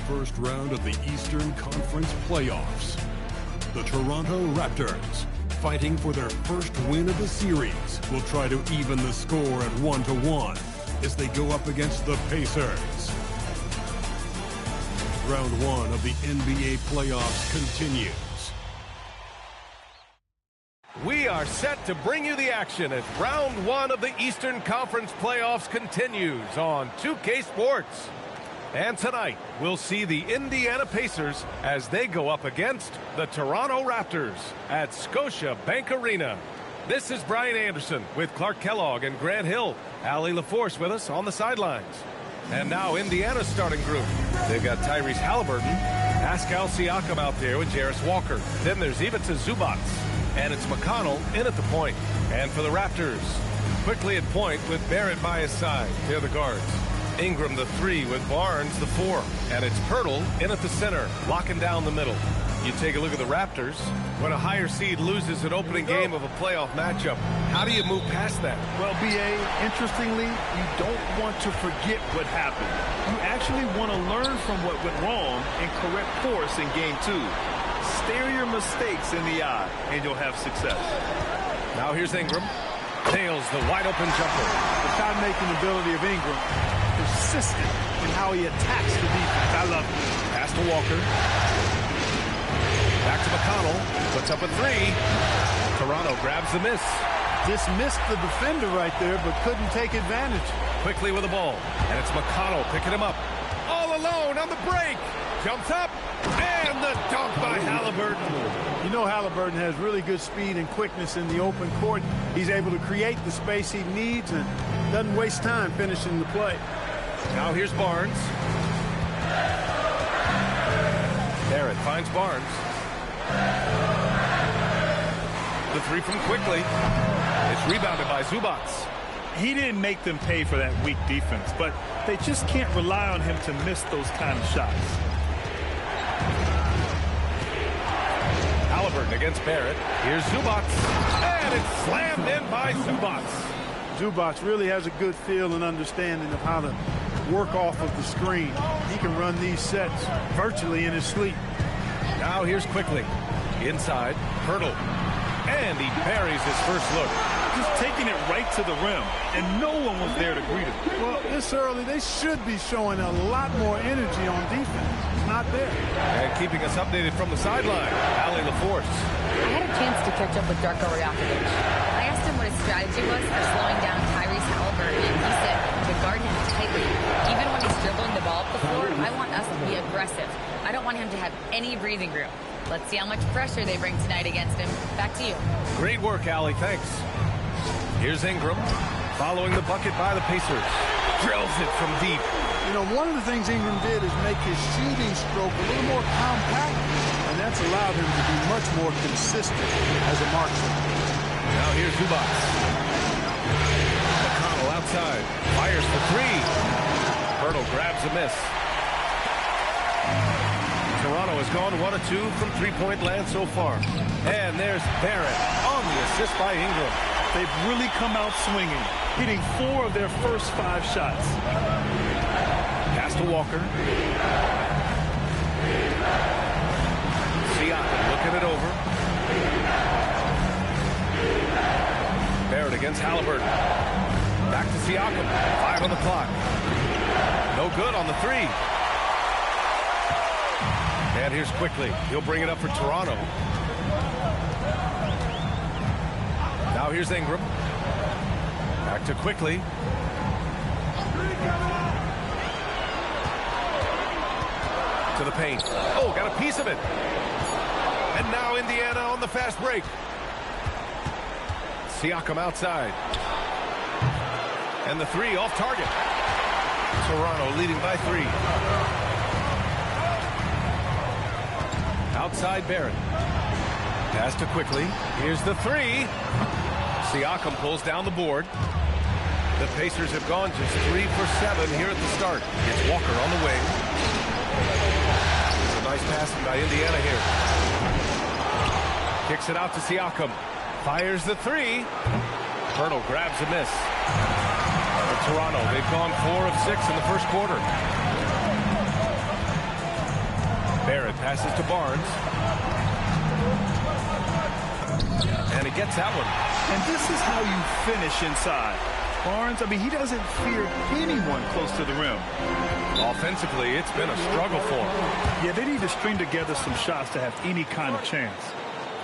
first round of the Eastern Conference playoffs. The Toronto Raptors, fighting for their first win of the series, will try to even the score at 1-1 as they go up against the Pacers. Round 1 of the NBA playoffs continues. We are set to bring you the action as round 1 of the Eastern Conference playoffs continues on 2K Sports. And tonight, we'll see the Indiana Pacers as they go up against the Toronto Raptors at Scotiabank Arena. This is Brian Anderson with Clark Kellogg and Grant Hill. Allie LaForce with us on the sidelines. And now Indiana's starting group. They've got Tyrese Halliburton, Pascal Siakam out there with Jarris Walker. Then there's Ivica Zubac. And it's McConnell in at the point. And for the Raptors, quickly at point with Barrett by his side. They're the guards. Ingram the 3 with Barnes the 4. And it's Pirtle in at the center, locking down the middle. You take a look at the Raptors. When a higher seed loses an opening game of a playoff matchup, how do you move past that? Well, B.A., interestingly, you don't want to forget what happened. You actually want to learn from what went wrong and correct course in Game 2. Stare your mistakes in the eye, and you'll have success. Now here's Ingram. Nails the wide-open jumper. The shot-making ability of Ingram, persistent in how he attacks the defense. I love it. Pass to Walker. Back to McConnell. Puts up a 3. Toronto grabs the miss. Dismissed the defender right there, but couldn't take advantage. Quickly with the ball. And it's McConnell picking him up. All alone on the break. Jumps up. And the dunk by Halliburton. You know Halliburton has really good speed and quickness in the open court. He's able to create the space he needs and doesn't waste time finishing the play. Now here's Barnes. Barrett finds Barnes. The 3 from quickly. It's rebounded by Zubac. He didn't make them pay for that weak defense, but they just can't rely on him to miss those kind of shots. Halliburton against Barrett. Here's Zubac. And it's slammed in by Zubac. Zubac really has a good feel and understanding of how to work off of the screen. He can run these sets virtually in his sleep. Now here's quickly. Inside, Pirtle. And he buries his first look. Just taking it right to the rim, and no one was there to greet him. Well, this early, they should be showing a lot more energy on defense. It's not there. And keeping us updated from the sideline, Allie LaForce. I had a chance to catch up with Darko Rajakovic. I asked him what his strategy was for slowing down Tyrese Halliburton, and he said to guard him tightly. Even when he's dribbling the ball up the floor, I want us to be aggressive. I don't want him to have any breathing room. Let's see how much pressure they bring tonight against him. Back to you. Great work, Allie. Thanks. Here's Ingram, following the bucket by the Pacers. Drills it from deep. You know, one of the things Ingram did is make his shooting stroke a little more compact, and that's allowed him to be much more consistent as a marksman. Now here's Zubac. McConnell outside. Fires for 3. Pirtle grabs a miss. Toronto has gone 1 of 2 from three-point land so far. And there's Barrett on the assist by Ingram. They've really come out swinging, hitting 4 of their first 5 shots. Pass to Walker. Siakam looking it over. Barrett against Halliburton. Back to Siakam. 5 on the clock. No good on the 3. And here's quickly. He'll bring it up for Toronto. Now here's Ingram. Back to quickly. To the paint. Oh, got a piece of it. And now Indiana on the fast break. Siakam outside. And the 3 off target. Toronto leading by 3. Outside Barrett. Pass to quickly. Here's the 3. Siakam pulls down the board. The Pacers have gone just 3 for 7 here at the start. It's Walker on the wing. It's a nice passing by Indiana here. Kicks it out to Siakam. Fires the 3. Pirtle grabs a miss. For Toronto, they've gone 4 of 6 in the first quarter. Barrett passes to Barnes. And he gets that one. And this is how you finish inside. Barnes, I mean, he doesn't fear anyone close to the rim. Offensively, it's been a struggle for him. Yeah, they need to string together some shots to have any kind of chance.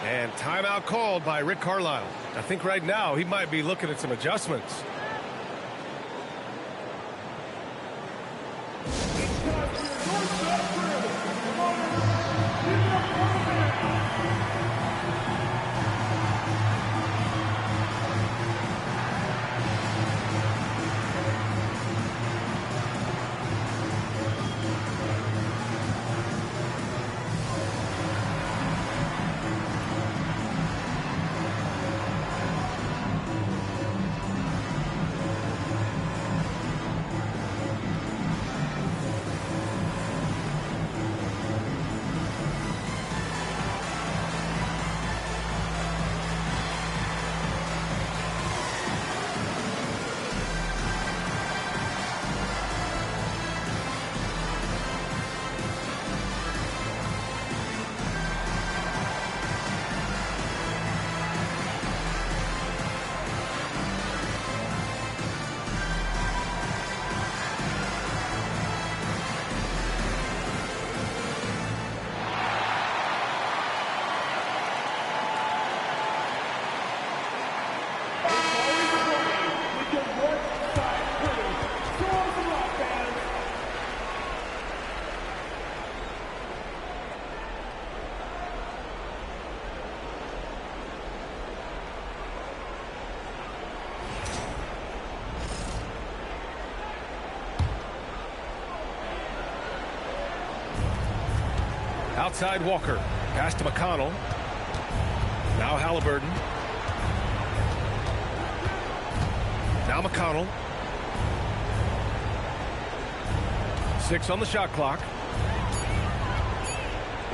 And timeout called by Rick Carlisle. I think right now he might be looking at some adjustments. Outside Walker. Pass to McConnell. Now Halliburton. Now McConnell. 6 on the shot clock.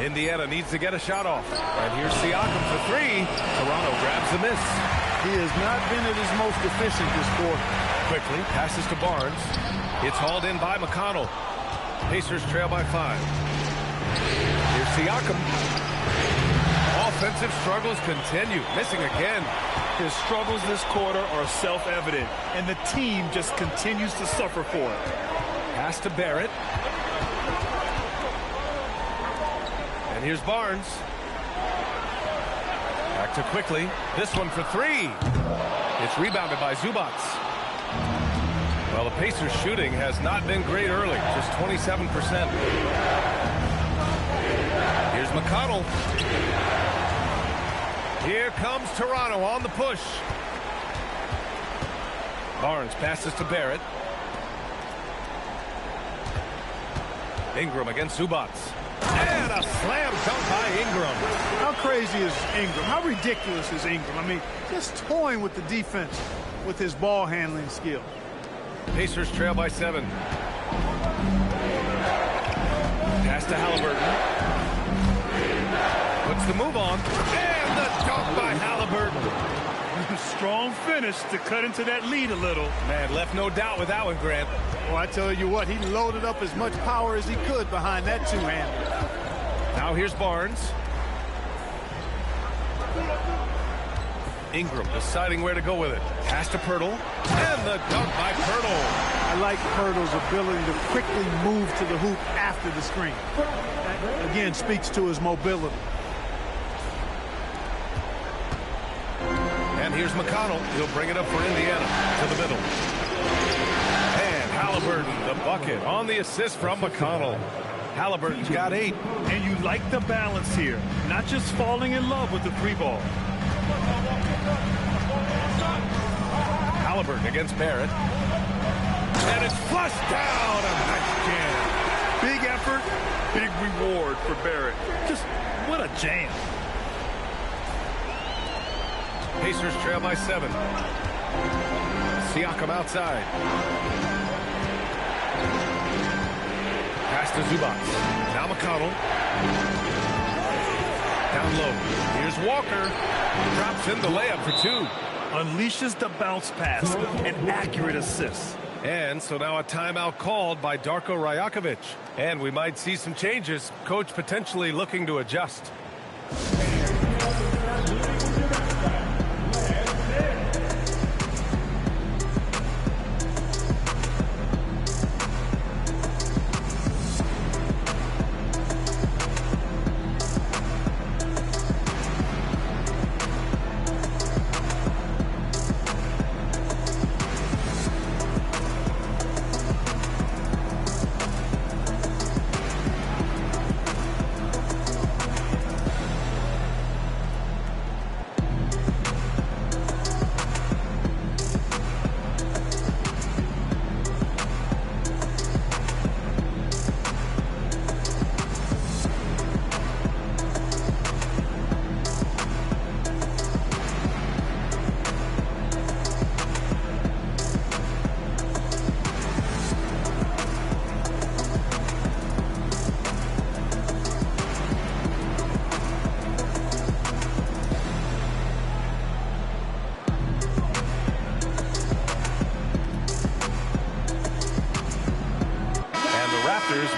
Indiana needs to get a shot off. And here's Siakam for 3. Toronto grabs the miss. He has not been at his most efficient this quarter. Quickly passes to Barnes. It's hauled in by McConnell. Pacers trail by 5. Here's Siakam. Offensive struggles continue. Missing again. His struggles this quarter are self-evident, and the team just continues to suffer for it. Pass to Barrett. And here's Barnes. Back to Quickly. This one for 3. It's rebounded by Zubats. Well, the Pacers' shooting has not been great early. Just 27%. Here's McConnell. Here comes Toronto on the push. Barnes passes to Barrett. Ingram against Zubats. And a slam dunk by Ingram. How crazy is Ingram? How ridiculous is Ingram? I mean, just toying with the defense with his ball handling skill. Pacers trail by 7. Pass to Halliburton. Puts the move on. And the dunk by Halliburton. Strong finish to cut into that lead a little. Man, left no doubt with that one, Grant. Well, I tell you what, he loaded up as much power as he could behind that two-hander. Now here's Barnes. Ingram deciding where to go with it. Pass to Pirtle. And the dunk by Pirtle. I like Pirtle's ability to quickly move to the hoop after the screen. That, again, speaks to his mobility. And here's McConnell. He'll bring it up for Indiana to the middle. And Halliburton, the bucket on the assist from McConnell. Halliburton's got 8. And you like the balance here. Not just falling in love with the 3-ball. Halliburton against Barrett. And it's flushed down. A nice jam. Big effort, big reward for Barrett. Just what a jam. Pacers trail by 7. Siakam outside. Pass to Zubats. Now McConnell. Down low. Here's Walker. Drops in the layup for 2. Unleashes the bounce pass. An accurate assist. And so now a timeout called by Darko Rajakovic. And we might see some changes. Coach potentially looking to adjust.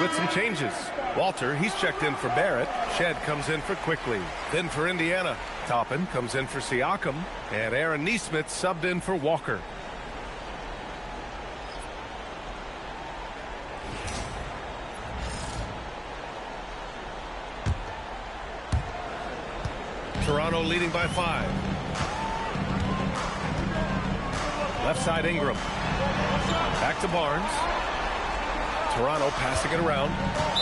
With some changes. Walter, he's checked in for Barrett. Shed comes in for Quickly. Then for Indiana, Toppin comes in for Siakam. And Aaron Nesmith subbed in for Walker. Toronto leading by 5. Left side Ingram. Back to Barnes. Toronto passing it around,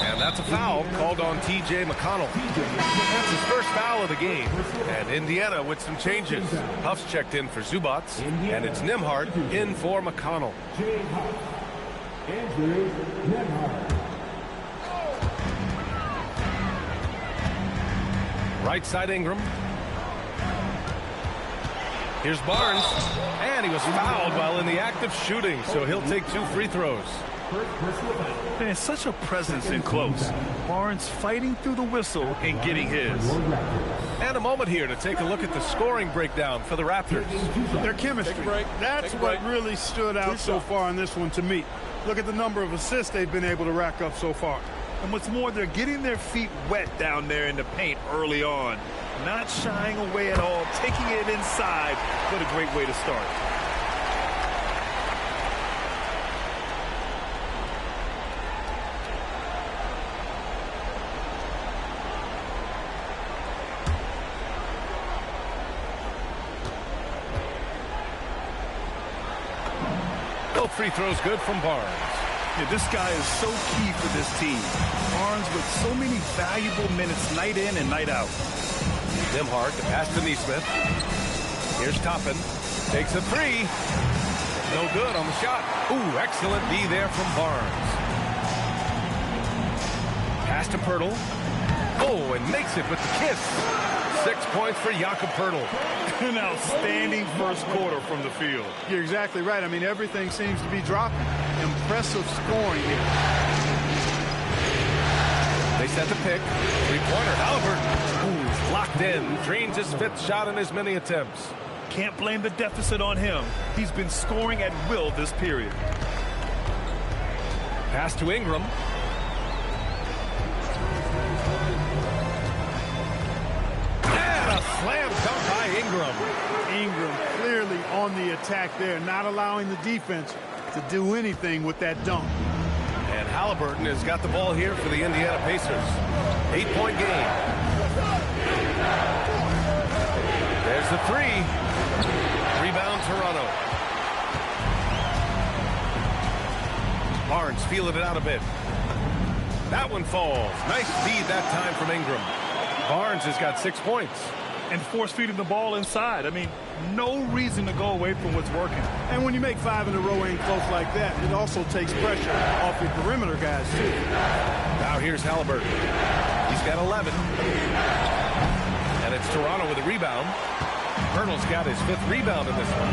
and that's a foul called on T.J. McConnell. That's his first foul of the game, and Indiana with some changes. Huff's checked in for Zubats, and it's Nembhard in for McConnell. Right side Ingram. Here's Barnes, and he was fouled while in the act of shooting, so he'll take 2 free throws. Man, such a presence in close. Barnes fighting through the whistle and getting his. And a moment here to take a look at the scoring breakdown for the Raptors. Their chemistry. That's what really stood out so far in this one to me. Look at the number of assists they've been able to rack up so far. And what's more, they're getting their feet wet down there in the paint early on. Not shying away at all, taking it inside. What a great way to start. Both free throws good from Barnes. Yeah, this guy is so key for this team. Barnes with so many valuable minutes night in and night out. Nembhard to pass to Nesmith. Here's Toppin. Takes a 3. No good on the shot. Ooh, excellent D there from Barnes. Pass to Pirtle. Oh, and makes it with the kiss. 6 points for Jakob Pirtle. An outstanding first quarter from the field. You're exactly right. I mean, everything seems to be dropping. Impressive scoring here. They set the pick. Three-pointer, Halliburton. Ooh, he's locked in. Drains his 5th shot in as many attempts. Can't blame the deficit on him. He's been scoring at will this period. Pass to Ingram. And a slam dunk by Ingram. Ingram clearly on the attack there, not allowing the defense to do anything with that dunk. And Halliburton has got the ball here for the Indiana Pacers. 8-point game. There's the 3. Rebound Toronto. Barnes feeling it out a bit. That one falls. Nice feed that time from Ingram. Barnes has got 6 points. And force feeding the ball inside. I mean, no reason to go away from what's working. And when you make 5 in a row ain't close like that, it also takes pressure off your perimeter guys, too. Now here's Halliburton. He's got 11. And it's Toronto with a rebound. Pirtle's got his 5th rebound in this one.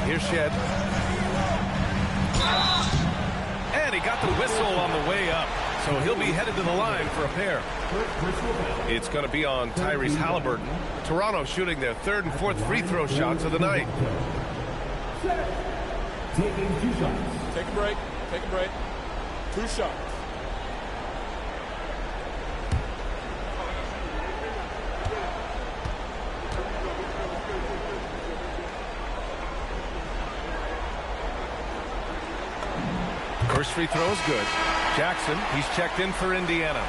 Here's Shed. And he got the whistle on the way up. so he'll be headed to the line for a pair. It's going to be on Tyrese Halliburton. Toronto shooting their third and fourth free throw shots of the night. Taking 2 shots. Take a break. Take a break. 2 shots. First free throw is good. Jackson, he's checked in for Indiana.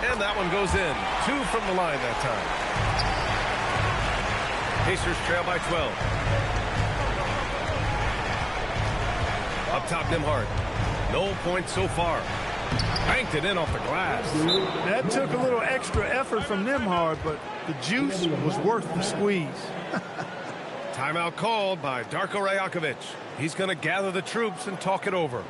And that one goes in. 2 from the line that time. Pacers trail by 12. Up top, Nembhard. No points so far. Banked it in off the glass. That took a little extra effort from Nembhard, but the juice was worth the squeeze. Timeout called by Darko Rajakovic. He's going to gather the troops and talk it over.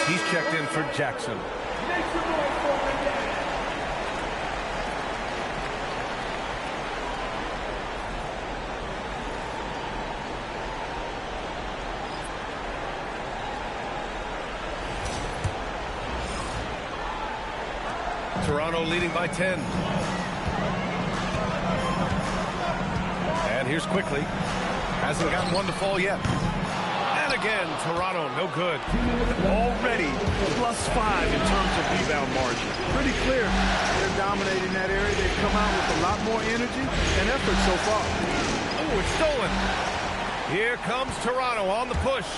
He's checked in for Jackson. Toronto leading by 10. And here's quickly. Hasn't gotten one to fall yet. And again, Toronto, no good. Already +5 in terms of rebound margin. Pretty clear. They're dominating that area. They've come out with a lot more energy and effort so far. Oh, it's stolen. Here comes Toronto on the push.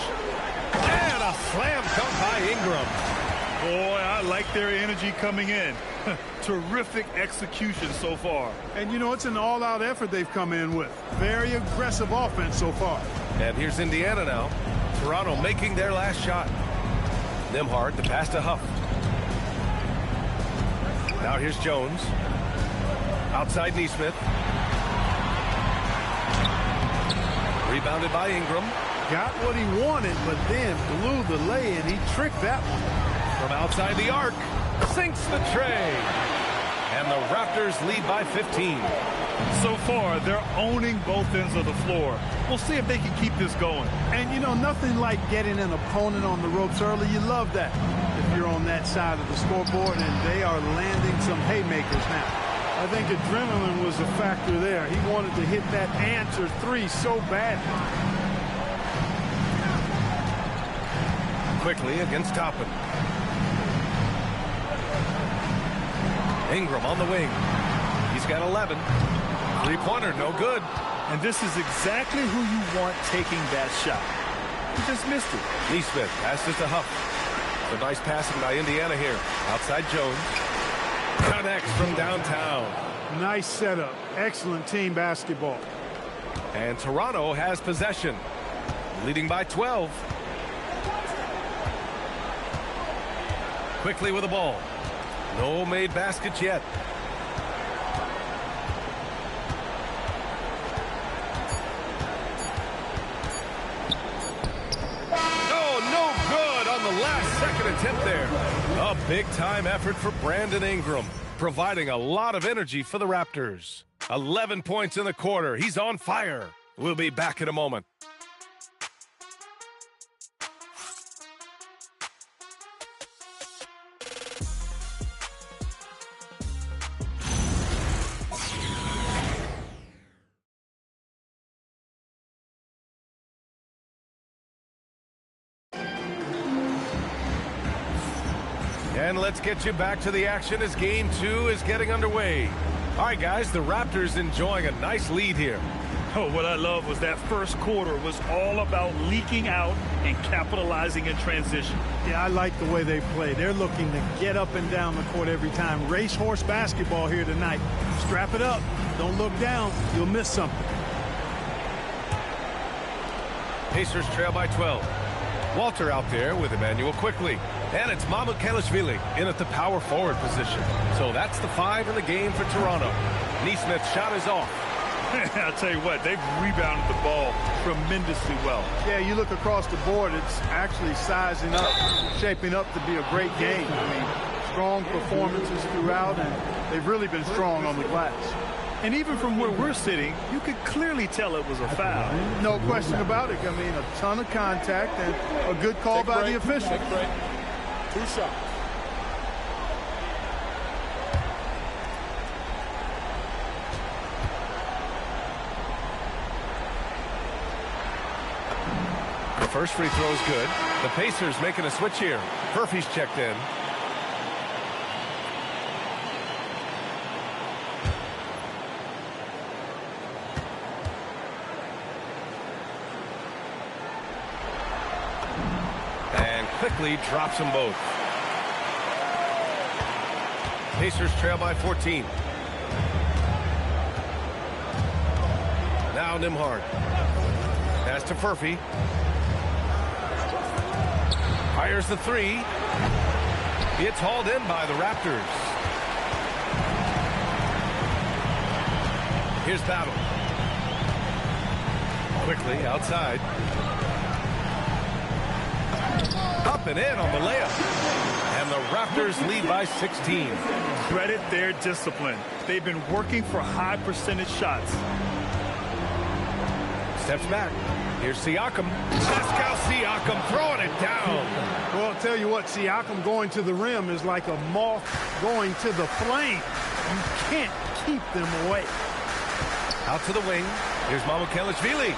And a slam dunk by Ingram. Boy, I like their energy coming in. Terrific execution so far. And, you know, it's an all-out effort they've come in with. Very aggressive offense so far. And here's Indiana now. Toronto making their last shot. Nembhard, the pass to Huff. Now here's Jones. Outside Nesmith. Rebounded by Ingram. Got what he wanted, but then blew the lay-in. He tricked that one. From outside the arc. Sinks the tray. And the Raptors lead by 15. So far, they're owning both ends of the floor. We'll see if they can keep this going. And, you know, nothing like getting an opponent on the ropes early. You love that if you're on that side of the scoreboard, and they are landing some haymakers now. I think adrenaline was a factor there. He wanted to hit that answer three so badly. Quickly against Toppin. Ingram on the wing. He's got 11. Three-pointer, no good. And this is exactly who you want taking that shot. He just missed it. Nesmith passes to Huff. So nice passing by Indiana here. Outside Jones. Connects from downtown. Nice setup. Excellent team basketball. And Toronto has possession. Leading by 12. Quickly with the ball. No made baskets yet. Oh, no good on the last second attempt there. A big time effort for Brandon Ingram. providing a lot of energy for the Raptors. 11 points in the quarter. He's on fire. We'll be back in a moment. And let's get you back to the action as Game 2 is getting underway. All right, guys, the Raptors enjoying a nice lead here. Oh, what I love was that first quarter was all about leaking out and capitalizing in transition. Yeah, I like the way they play. They're looking to get up and down the court every time. Racehorse basketball here tonight. Strap it up. Don't look down. You'll miss something. Pacers trail by 12. Walter out there with Emmanuel quickly. And it's Mamukelashvili in at the power forward position. So that's the 5 in the game for Toronto. Neesmith's shot is off. I'll tell you what, they've rebounded the ball tremendously well. Yeah, you look across the board, it's actually sizing up, shaping up to be a great game. I mean, strong performances throughout, and they've really been strong on the glass. And even from where we're sitting, you could clearly tell it was a foul. No question about it. I mean, a ton of contact and a good call by the official. Take a break. 2 shots. The first free throw is good. The Pacers making a switch here. Murphy's checked in. Quickly drops them both. Pacers trail by 14. Now Nembhard. Pass to Murphy. Fires the 3. It's hauled in by the Raptors. Here's Battle. Quickly outside. Up and in on the layup. And the Raptors lead by 16. Credit their discipline. They've been working for high percentage shots. Steps back. Here's Siakam. Pascal Siakam throwing it down. Well, I'll tell you what, Siakam going to the rim is like a moth going to the flame. You can't keep them away. Out to the wing. Here's Mamukelashvili.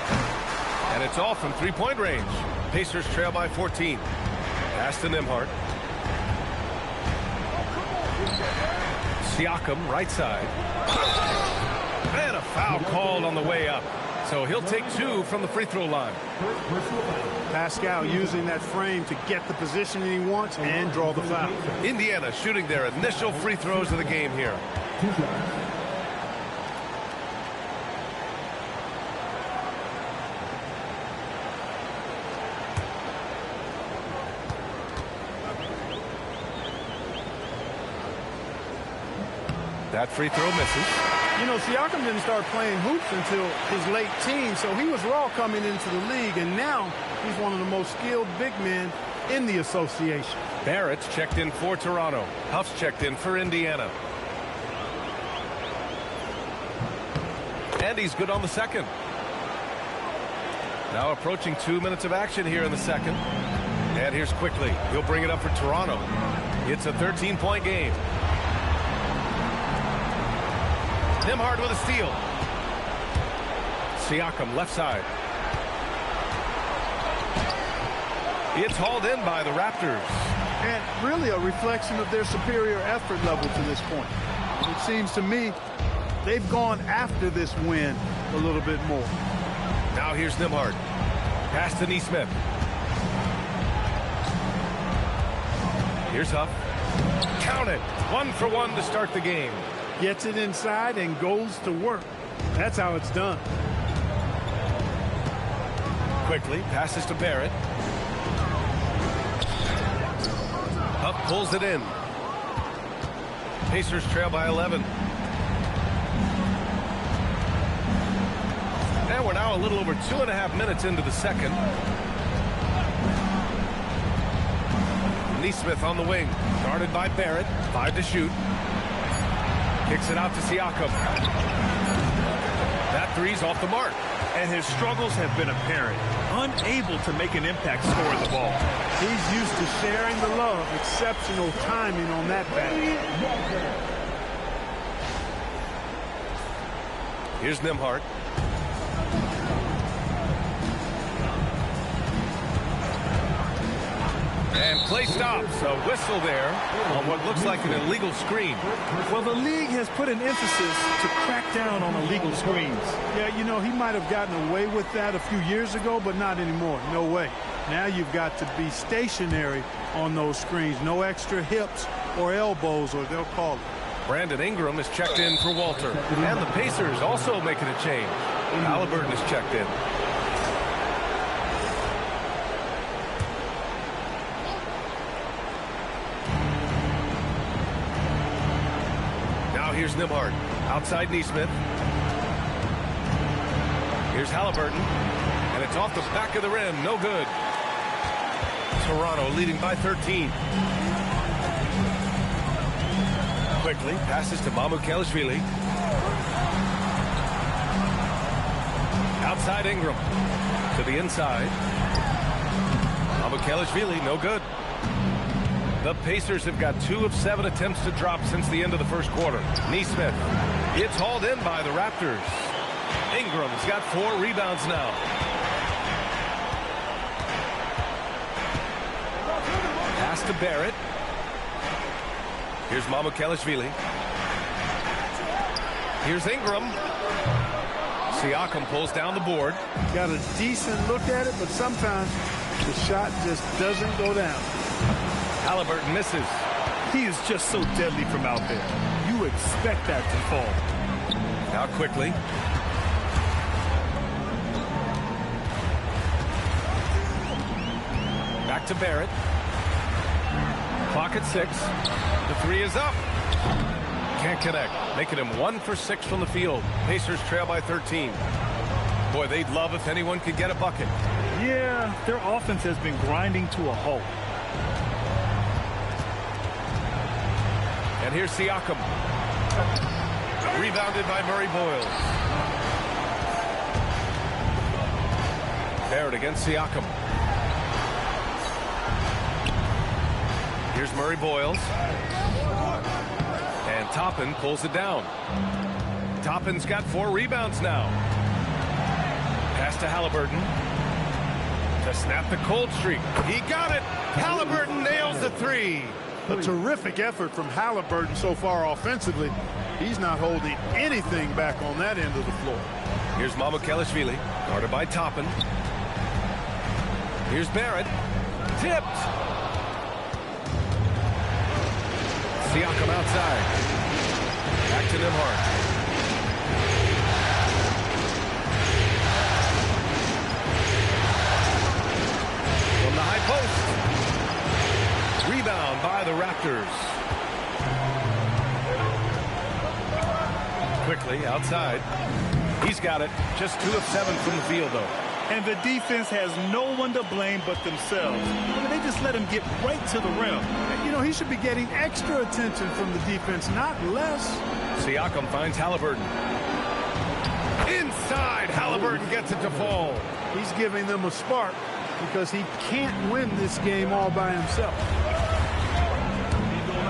And it's off from three-point range. Pacers trail by 14. Pass to Nembhard. Siakam, right side. And a foul called on the way up. So he'll take 2 from the free throw line. Pascal using that frame to get the position he wants and draw the foul. Indiana shooting their initial free throws of the game here. That free throw misses. You know, Siakam didn't start playing hoops until his late teens, so he was raw coming into the league, and now he's one of the most skilled big men in the association. Barrett's checked in for Toronto. Huff's checked in for Indiana. And he's good on the second. Now approaching 2 minutes of action here in the second. And here's Quickly. He'll bring it up for Toronto. It's a 13-point game. Nembhard with a steal. Siakam left side. It's hauled in by the Raptors. And really a reflection of their superior effort level to this point. It seems to me they've gone after this win a little bit more. Now here's Nembhard. Pass to Neesmith. Here's Huff. Count it. 1 for 1 to start the game. Gets it inside and goes to work. That's how it's done. Quickly passes to Barrett. Huff pulls it in. Pacers trail by 11. And we're now a little over 2.5 minutes into the second. Neesmith on the wing. Guarded by Barrett. 5 to shoot. Kicks it out to Siakam. That three's off the mark. And his struggles have been apparent. Unable to make an impact scoring the ball. He's used to sharing the love. Exceptional timing on that back. Here's Nembhard. And play stops. A whistle there on what looks like an illegal screen. Well, the league has put an emphasis to crack down on illegal screens. Yeah, you know, he might have gotten away with that a few years ago, but not anymore. No way. Now you've got to be stationary on those screens. No extra hips or elbows, or they'll call it. Brandon Ingram is checked in for Walter. And the Pacers also making a change. Halliburton is checked in. Now here's Nembhard. Outside Neesmith. Here's Halliburton. And it's off the back of the rim. No good. Toronto leading by 13. Quickly passes to Mamukelashvili. Outside Ingram. To the inside. Mamukelashvili, no good. The Pacers have got 2 of 7 attempts to drop since the end of the first quarter. Neesmith. It's hauled in by the Raptors. Ingram's got 4 rebounds now. Pass to Barrett. Here's Mamukelashvili. Here's Ingram. Siakam pulls down the board. Got a decent look at it, but sometimes the shot just doesn't go down. Halliburton misses. He is just so deadly from out there. You expect that to fall. Now quickly. Back to Barrett. Clock at 6. The 3 is up. Can't connect. Making him 1 for 6 from the field. Pacers trail by 13. Boy, they'd love if anyone could get a bucket. Yeah, their offense has been grinding to a halt. And here's Siakam. Rebounded by Murray Boyles. Barrett against Siakam. Here's Murray Boyles. And Toppin pulls it down. Toppin's got 4 rebounds now. Pass to Halliburton. To snap the cold streak. He got it. Halliburton nails the 3. A terrific effort from Halliburton so far offensively. He's not holding anything back on that end of the floor. Here's Mamukelashvili, guarded by Toppin. Here's Barrett. Tipped. Siakam outside. Back to Nembhard. From the high post. Rebound by the Raptors. Quickly outside. He's got it. Just 2 of 7 from the field, though. And the defense has no one to blame but themselves. I mean, they just let him get right to the rim. You know, he should be getting extra attention from the defense, not less. Siakam finds Halliburton. Inside, Halliburton gets it to fall. He's giving them a spark because he can't win this game all by himself.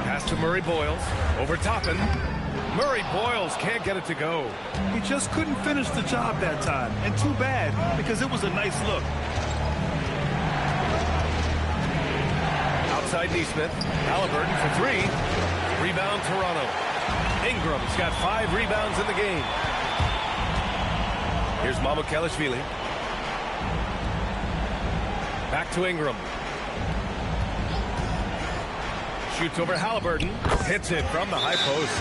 Pass to Murray Boyles. Over Toppin. Murray Boyles can't get it to go. He just couldn't finish the job that time. And too bad, because it was a nice look. Outside Neesmith. Halliburton for 3. Rebound Toronto. Ingram's got 5 rebounds in the game. Here's Mamukelashvili. Back to Ingram. Shoots over Halliburton. Hits it from the high post.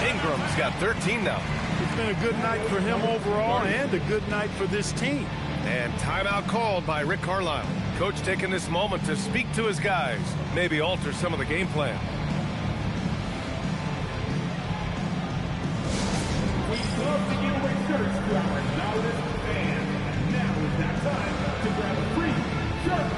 Ingram's got 13 now. It's been a good night for him overall and a good night for this team. And timeout called by Rick Carlisle. Coach taking this moment to speak to his guys. Maybe alter some of the game plan. We love to give away shirts to our loudest fans. Now is that time to grab a free shirt.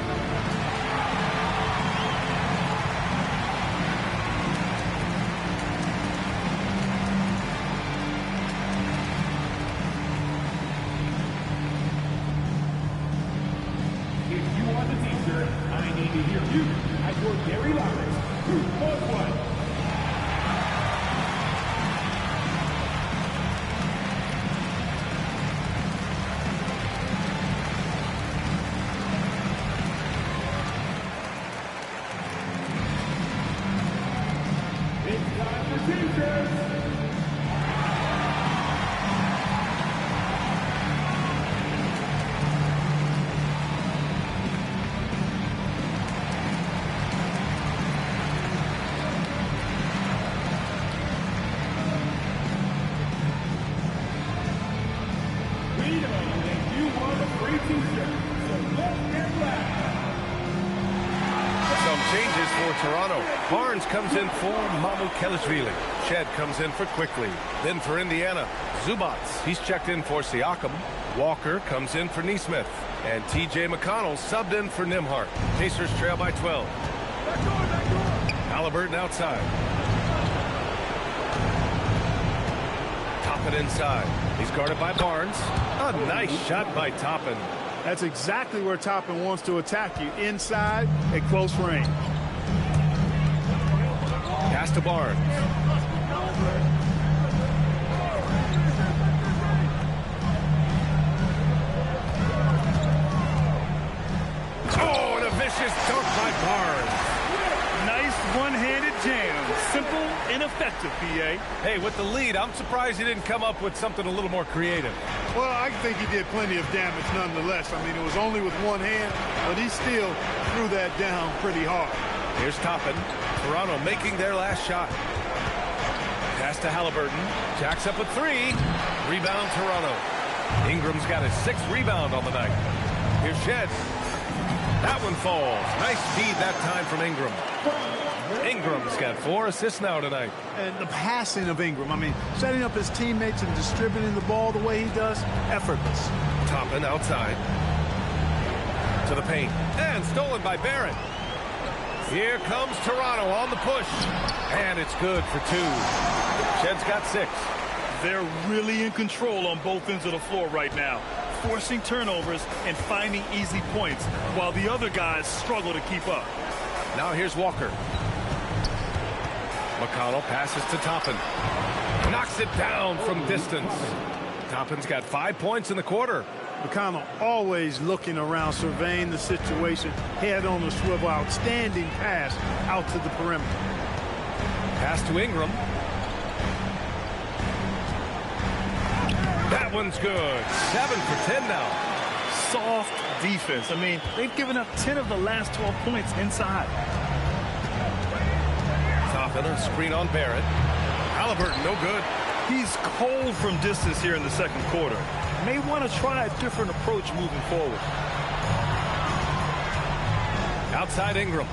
you as your Gary Loudest 2-1. It's time for teachers. Changes for Toronto. Barnes comes in for Mamukelashvili. Shed comes in for Quickly. Then for Indiana, Zubats. He's checked in for Siakam. Walker comes in for Neesmith. And T.J. McConnell subbed in for Nimhart. Pacers trail by 12. Halliburton outside. Toppin inside. He's guarded by Barnes. A nice shot by Toppin. That's exactly where Toppin wants to attack you, inside at close range. Pass to Barnes. Oh, and a vicious dunk by Barnes. Nice one-handed jam. Simple and effective, PA. Hey, with the lead, I'm surprised he didn't come up with something a little more creative. Well, I think he did plenty of damage nonetheless. I mean, it was only with one hand, but he still threw that down pretty hard. Here's Toppin. Toronto making their last shot. Pass to Halliburton. Jacks up a three. Rebound Toronto. Ingram's got his 6th rebound on the night. Here's Shed. That one falls. Nice speed that time from Ingram. Ingram's got 4 assists now tonight. And the passing of Ingram, I mean, setting up his teammates and distributing the ball the way he does, effortless. Toppin outside. To the paint. And stolen by Barrett. Here comes Toronto on the push. And it's good for 2. Shed's got 6. They're really in control on both ends of the floor right now, forcing turnovers and finding easy points, while the other guys struggle to keep up. Now here's Walker. McConnell passes to Toppin. Knocks it down from distance. Toppin's got 5 points in the quarter. McConnell always looking around, surveying the situation, head on the swivel, outstanding pass out to the perimeter. Pass to Ingram. That one's good. 7 for 10 now. Soft defense. I mean, they've given up 10 of the last 12 points inside. Toppin, a screen on Barrett. Halliburton, no good. He's cold from distance here in the second quarter. May want to try a different approach moving forward. Outside Ingram.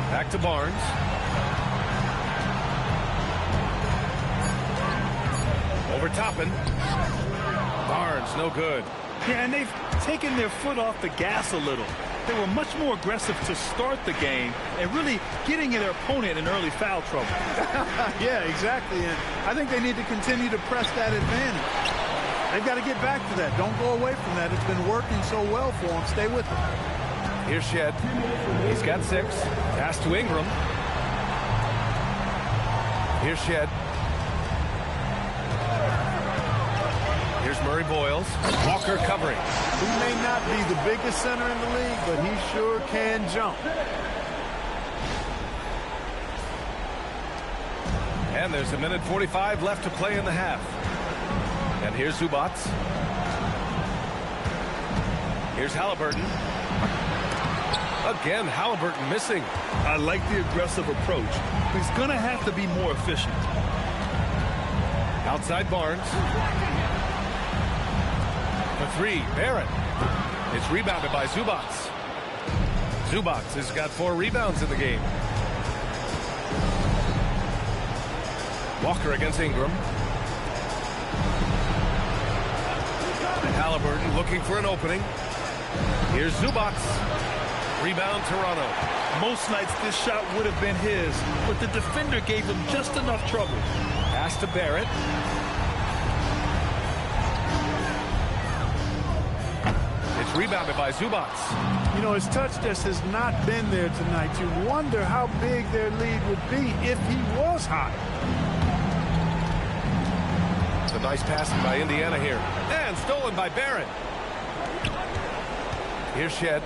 Back to Barnes. Over Toppin. Barnes, no good. Yeah, and they've taken their foot off the gas a little. They were much more aggressive to start the game and really getting their opponent in early foul trouble. Yeah, exactly. And I think they need to continue to press that advantage. They've got to get back to that. Don't go away from that. It's been working so well for them. Stay with it. Here's Shed. He's got 6. Pass to Ingram. Here's Shed. Here's Murray Boyles. Walker covering. He may not be the biggest center in the league, but he sure can jump. And there's 1:45 left to play in the half. And here's Zubats. Here's Halliburton. Again, Halliburton missing. I like the aggressive approach. He's going to have to be more efficient. Outside Barnes. For 3, Barrett. It's rebounded by Zubats. Zubats has got 4 rebounds in the game. Walker against Ingram. Halliburton looking for an opening. Here's Zubats. Rebound Toronto. Most nights this shot would have been his, but the defender gave him just enough trouble. Pass to Barrett. It's Rebounded by Zubats. You know, his touch just has not been there tonight. You wonder how big their lead would be if he was hot. It's a nice passing by Indiana here. And stolen by Barrett. Here's Shed.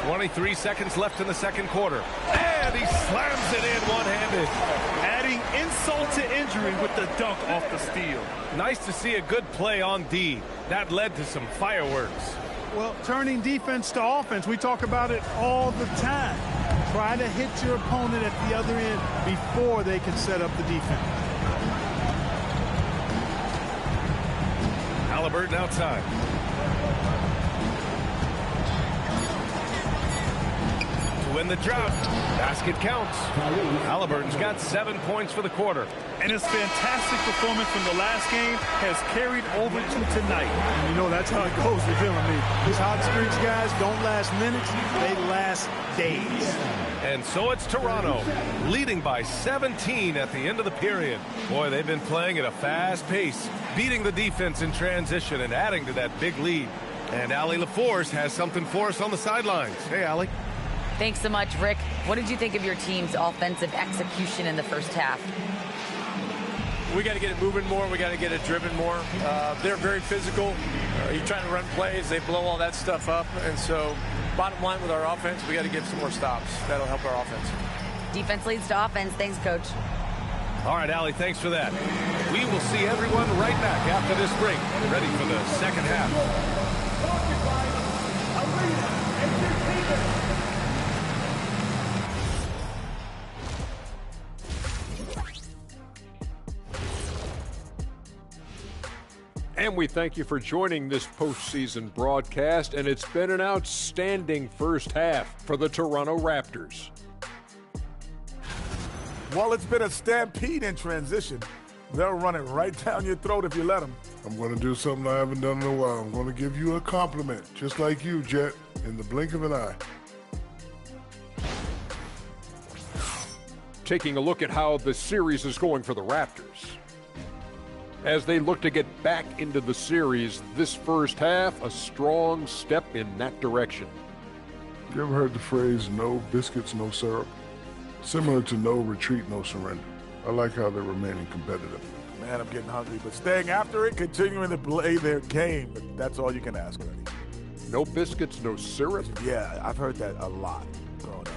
23 seconds left in the second quarter. And he slams it in one-handed. Adding insult to injury with the dunk off the steal. Nice to see a good play on D. That led to some fireworks. Well, turning defense to offense, we talk about it all the time. Try to hit your opponent at the other end before they can set up the defense. Halliburton outside. To win the drought. Basket counts. Halliburton's got 7 points for the quarter. And his fantastic performance from the last game has carried over to tonight. And you know, that's how it goes with him. I mean, these hot streaks, guys, don't last minutes. They last days. And so it's Toronto, leading by 17 at the end of the period. Boy, they've been playing at a fast pace, beating the defense in transition and adding to that big lead. And Allie LaForce has something for us on the sidelines. Hey, Allie. Thanks so much, Rick. What did you think of your team's offensive execution in the first half? We got to get it moving more. We got to get it driven more. They're very physical. You're trying to run plays. They blow all that stuff up. And so bottom line with our offense, we got to get some more stops. That'll help our offense. Defense leads to offense. Thanks, Coach. All right, Allie, thanks for that. We will see everyone right back after this break, ready for the second half. And we thank you for joining this postseason broadcast, and it's been an outstanding first half for the Toronto Raptors. Well, it's been a stampede in transition. They'll run it right down your throat if you let them. I'm going to do something I haven't done in a while. I'm going to give you a compliment, just like you, Jet, in the blink of an eye. Taking a look at how the series is going for the Raptors. As they look to get back into the series, this first half, a strong step in that direction. You ever heard the phrase, no biscuits, no syrup? Similar to no retreat, no surrender. I like how they're remaining competitive. Man, I'm getting hungry, but staying after it, continuing to play their game, that's all you can ask, Ernie. No biscuits, no syrup? Yeah, I've heard that a lot growing up.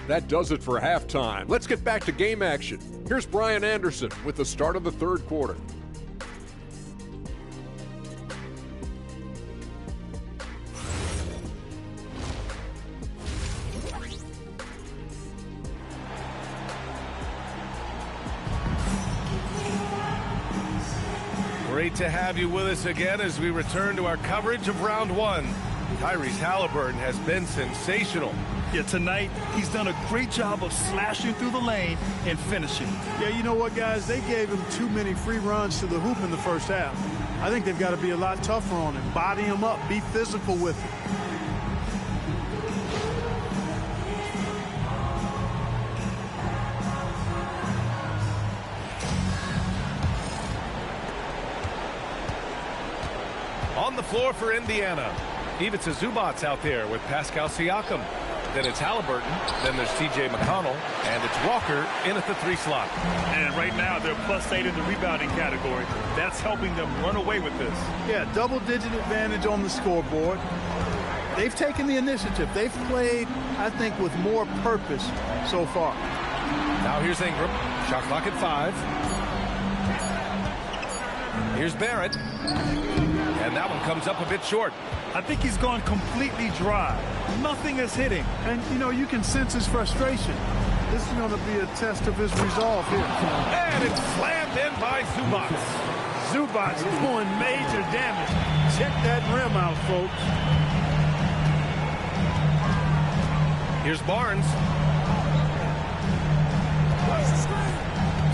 That does it for halftime. Let's get back to game action. Here's Brian Anderson with the start of the third quarter. Great to have you with us again as we return to our coverage of round one. Tyrese Halliburton has been sensational. Yeah, tonight he's done a great job of slashing through the lane and finishing. Yeah, you know what, guys? They gave him too many free runs to the hoop in the first half. I think they've got to be a lot tougher on him. Body him up. Be physical with him. On the floor for Indiana. Ivica Zubats out there with Pascal Siakam. Then it's Halliburton. Then there's T.J. McConnell. And it's Walker in at the 3 slot. And right now they're +8 in the rebounding category. That's helping them run away with this. Yeah, double-digit advantage on the scoreboard. They've taken the initiative. They've played, I think, with more purpose so far. Now here's Ingram. Shot clock at 5. Here's Barrett. And that one comes up a bit short. I think he's gone completely dry. Nothing is hitting. And, you know, you can sense his frustration. This is going to be a test of his resolve here. And it's slammed in by Zubats. Zubats doing major damage. Check that rim out, folks. Here's Barnes.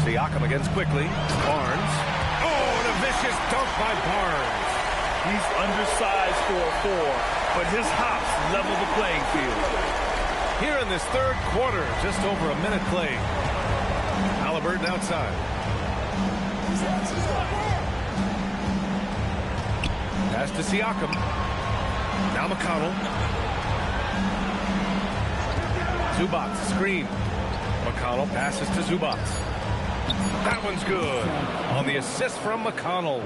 Siakam against quickly. Barnes. Oh, and a vicious dunk by Barnes. He's undersized for a 4, but his hops level the playing field. Here in this third quarter, just over a minute played. Halliburton outside. Pass to Siakam. Now McConnell. Zubac, screen. McConnell passes to Zubac. That one's good on the assist from McConnell.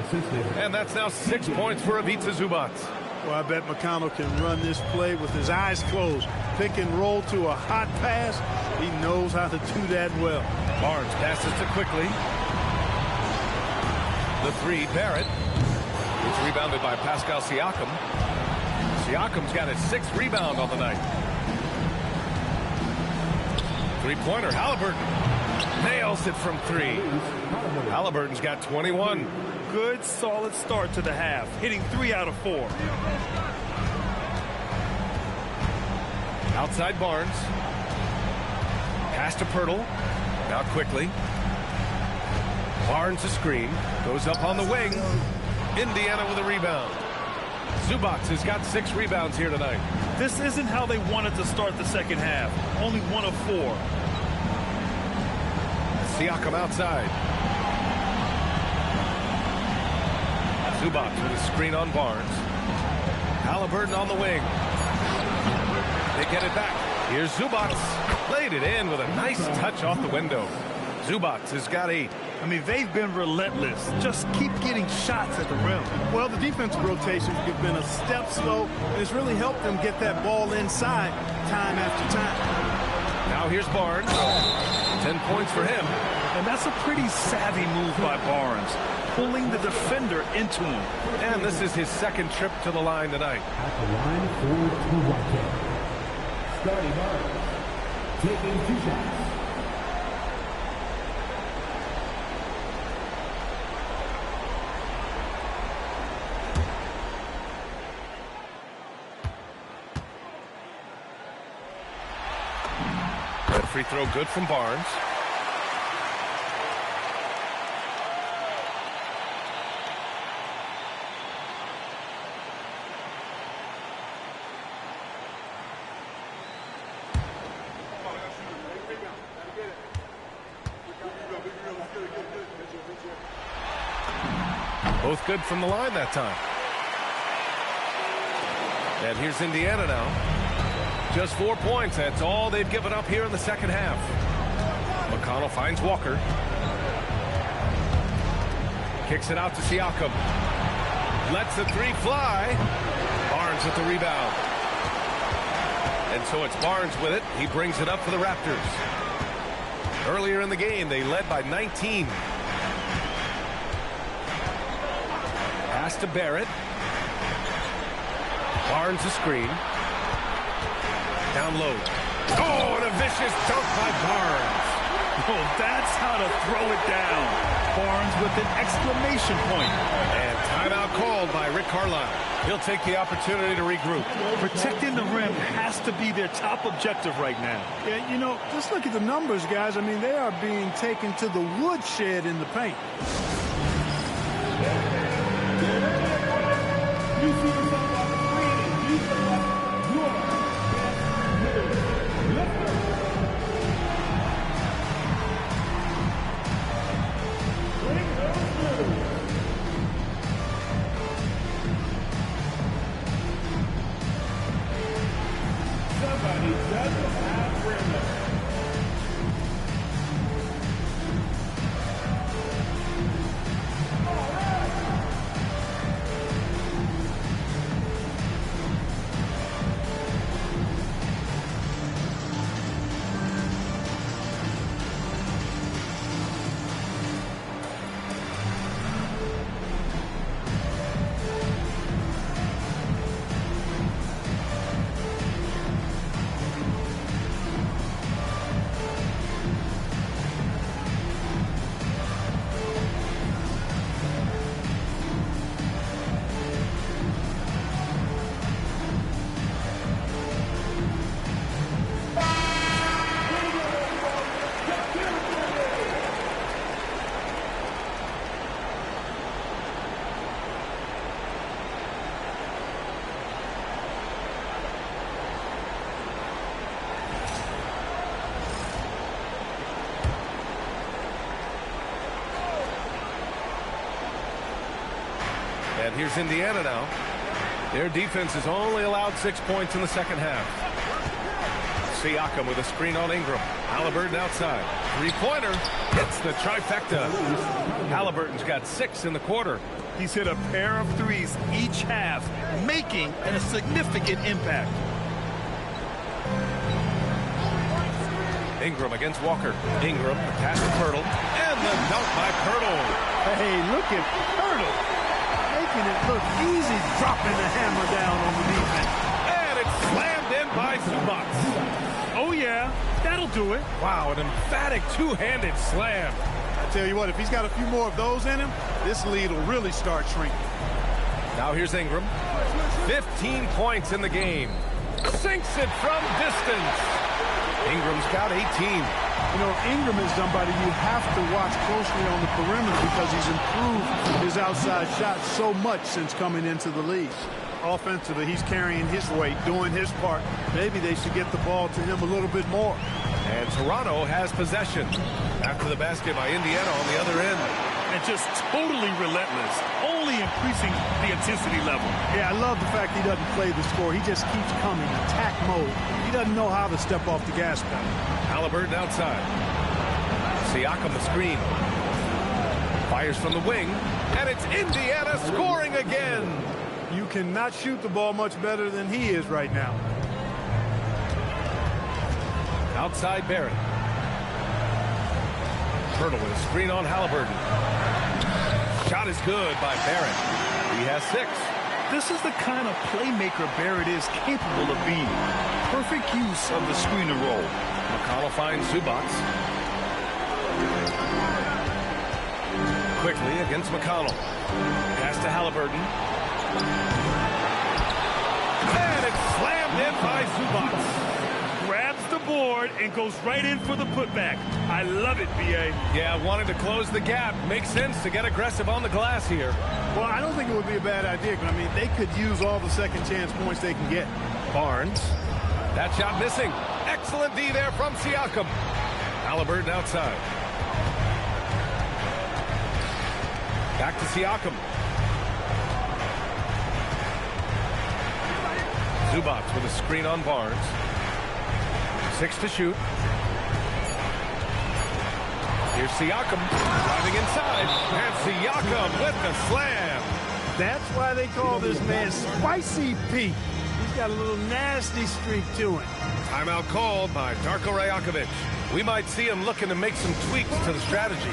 And that's now 6 points for Ivica Zubac. Well, I bet McConnell can run this play with his eyes closed. Pick and roll to a hot pass. He knows how to do that well. Barnes passes to Quickly. The three, Barrett. It's rebounded by Pascal Siakam. Siakam's got his 6th rebound on the night. Three-pointer, Halliburton. Nails it from 3. Halliburton's got 21. Good, solid start to the half, hitting 3 out of 4. Outside Barnes. Pass to Pirtle. Now Quickly. Barnes a screen. Goes up on the wing. Indiana with a rebound. Zubac has got 6 rebounds here tonight. This isn't how they wanted to start the second half. Only 1 of 4. Siakam outside. Zubac with a screen on Barnes. Halliburton on the wing. They get it back. Here's Zubac. Laid it in with a nice touch off the window. Zubac has got 8. I mean, they've been relentless. Just keep getting shots at the rim. Well, the defensive rotations have been a step slow, and it's really helped them get that ball inside time after time. Now here's Barnes. 10 points for him. And that's a pretty savvy move by Barnes, pulling the defender into him. And this is his 2nd trip to the line tonight. At the line for 2 Starting Barnes, taking 2 shots. That free throw good from Barnes. Both good from the line that time. And here's Indiana now. Just 4 points. That's all they've given up here in the second half. McConnell finds Walker. Kicks it out to Siakam. Lets the 3 fly. Barnes with the rebound. And so it's Barnes with it. He brings it up for the Raptors. Earlier in the game, they led by 19. Pass to Barrett. Barnes a screen. Down low. Oh, and a vicious dunk by Barnes. Oh, that's how to throw it down. Barnes with an exclamation point. And timeout called by Rick Carlisle. He'll take the opportunity to regroup. Protecting the rim has to be their top objective right now. Yeah, you know, just look at the numbers, guys. I mean, they are being taken to the woodshed in the paint. You see yourself on the screen and you select your best player. Let's go. Bring those through. Somebody doesn't have rhythm. And here's Indiana now. Their defense has only allowed 6 points in the second half. Siakam with a screen on Ingram. Halliburton outside. Three-pointer hits the trifecta. Halliburton's got 6 in the quarter. He's hit a pair of threes each half, making a significant impact. Ingram against Walker. Ingram, the pass to Pirtle, and the dunk by Pirtle. Hey, look at Pirtle, making it look easy, dropping the hammer down on the defense. And it's slammed in by Zubac. Oh, yeah, that'll do it. Wow, an emphatic two-handed slam. I tell you what, if he's got a few more of those in him, this lead will really start shrinking. Now here's Ingram. 15 points in the game. Sinks it from distance. Ingram's got 18. You know, Ingram is somebody you have to watch closely on the perimeter because he's improved his outside shot so much since coming into the league. Offensively, he's carrying his weight, doing his part. Maybe they should get the ball to him a little bit more. And Toronto has possession. After the basket by Indiana on the other end. And just totally relentless, only increasing the intensity level. Yeah, I love the fact he doesn't play the score. He just keeps coming, attack mode. He doesn't know how to step off the gas pedal. Halliburton outside. Siakam the screen. Fires from the wing. And it's Indiana scoring again. You cannot shoot the ball much better than he is right now. Outside Barrett. Pirtle with a screen on Halliburton. Shot is good by Barrett. He has 6. This is the kind of playmaker Barrett is capable of being. Perfect use of the screen and roll. McConnell finds Zubac. Quickly against McConnell. Pass to Halliburton. And it's slammed in by Zubac. Grabs the board and goes right in for the putback. I love it, B.A. Yeah, wanting to close the gap. Makes sense to get aggressive on the glass here. Well, I don't think it would be a bad idea. I mean, they could use all the second chance points they can get. Barnes. That shot missing. Excellent D there from Siakam. Halliburton outside. Back to Siakam. Zubac with a screen on Barnes. 6 to shoot. Here's Siakam driving inside. And Siakam with the slam. That's why they call this man Spicy Pete. He's got a little nasty streak to him. Timeout called by Darko Rajakovic. We might see him looking to make some tweaks to the strategy.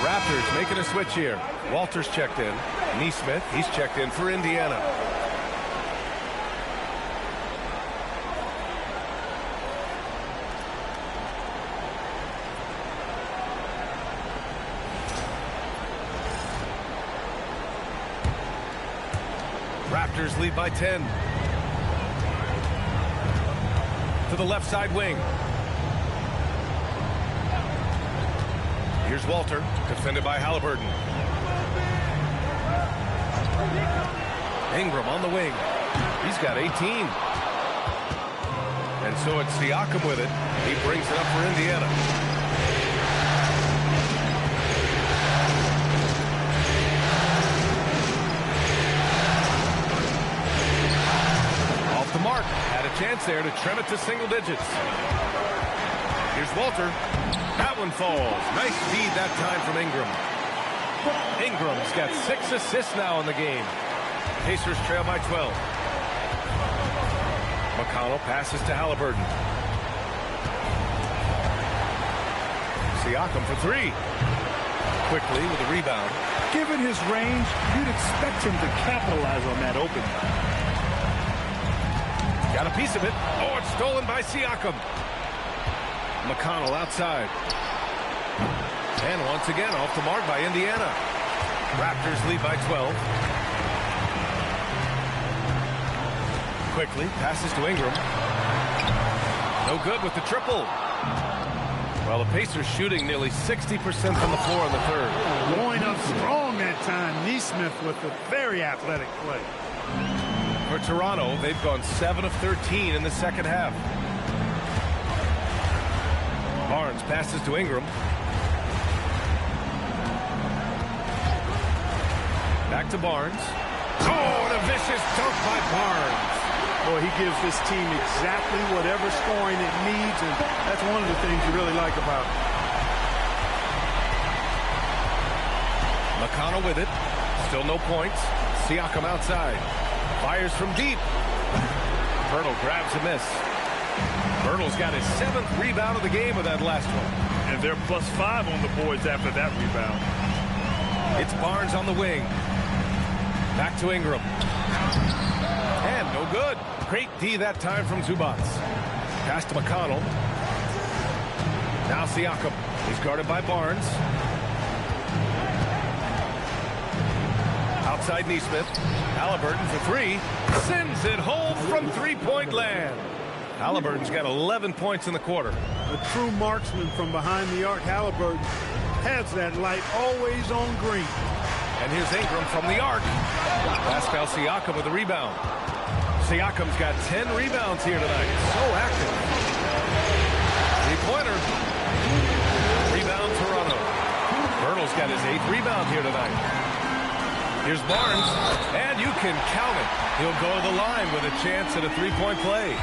Raptors making a switch here. Walters checked in. Neesmith, he's checked in for Indiana. Raptors lead by 10. To the left side wing. Here's Walter, defended by Halliburton. Ingram on the wing. He's got 18. And so it's Siakam with it. He brings it up for Indiana. Off the mark. Had a chance there to trim it to single digits. Here's Walter. That one falls. Nice feed that time from Ingram. Ingram's got 6 assists now in the game. Pacers trail by 12. McConnell passes to Halliburton. Siakam for 3. Quickly with a rebound. Given his range, you'd expect him to capitalize on that opening. Got a piece of it. Oh, it's stolen by Siakam. McConnell outside. And once again off the mark by Indiana. Raptors lead by 12. Quickly passes to Ingram. No good with the triple. Well, the Pacers shooting nearly 60% from the floor in the third. Going up strong that time. Neesmith with a very athletic play. For Toronto, they've gone 7 of 13 in the second half. Barnes passes to Ingram. Back to Barnes. Oh, and a vicious dunk by Barnes. Boy, he gives this team exactly whatever scoring it needs, and that's one of the things you really like about him. McConnell with it. Still no points. Siakam outside. Fires from deep. Bertle grabs a miss. Bertle's got his 7th rebound of the game with that last one. And they're +5 on the boards after that rebound. It's Barnes on the wing. Back to Ingram. And no good. Great D that time from Zubac. Pass to McConnell. Now Siakam. He's guarded by Barnes. Outside Neesmith. Halliburton for 3. Sends it home from three-point land. Halliburton's got 11 points in the quarter. A true marksman from behind the arc. Halliburton has that light always on green. And here's Ingram from the arc. Pascal Siakam with the rebound. Siakam's got 10 rebounds here tonight. So active. Three-pointer. Rebound Toronto. Bertle's got his 8th rebound here tonight. Here's Barnes. And you can count it. He'll go to the line with a chance at a three-point play.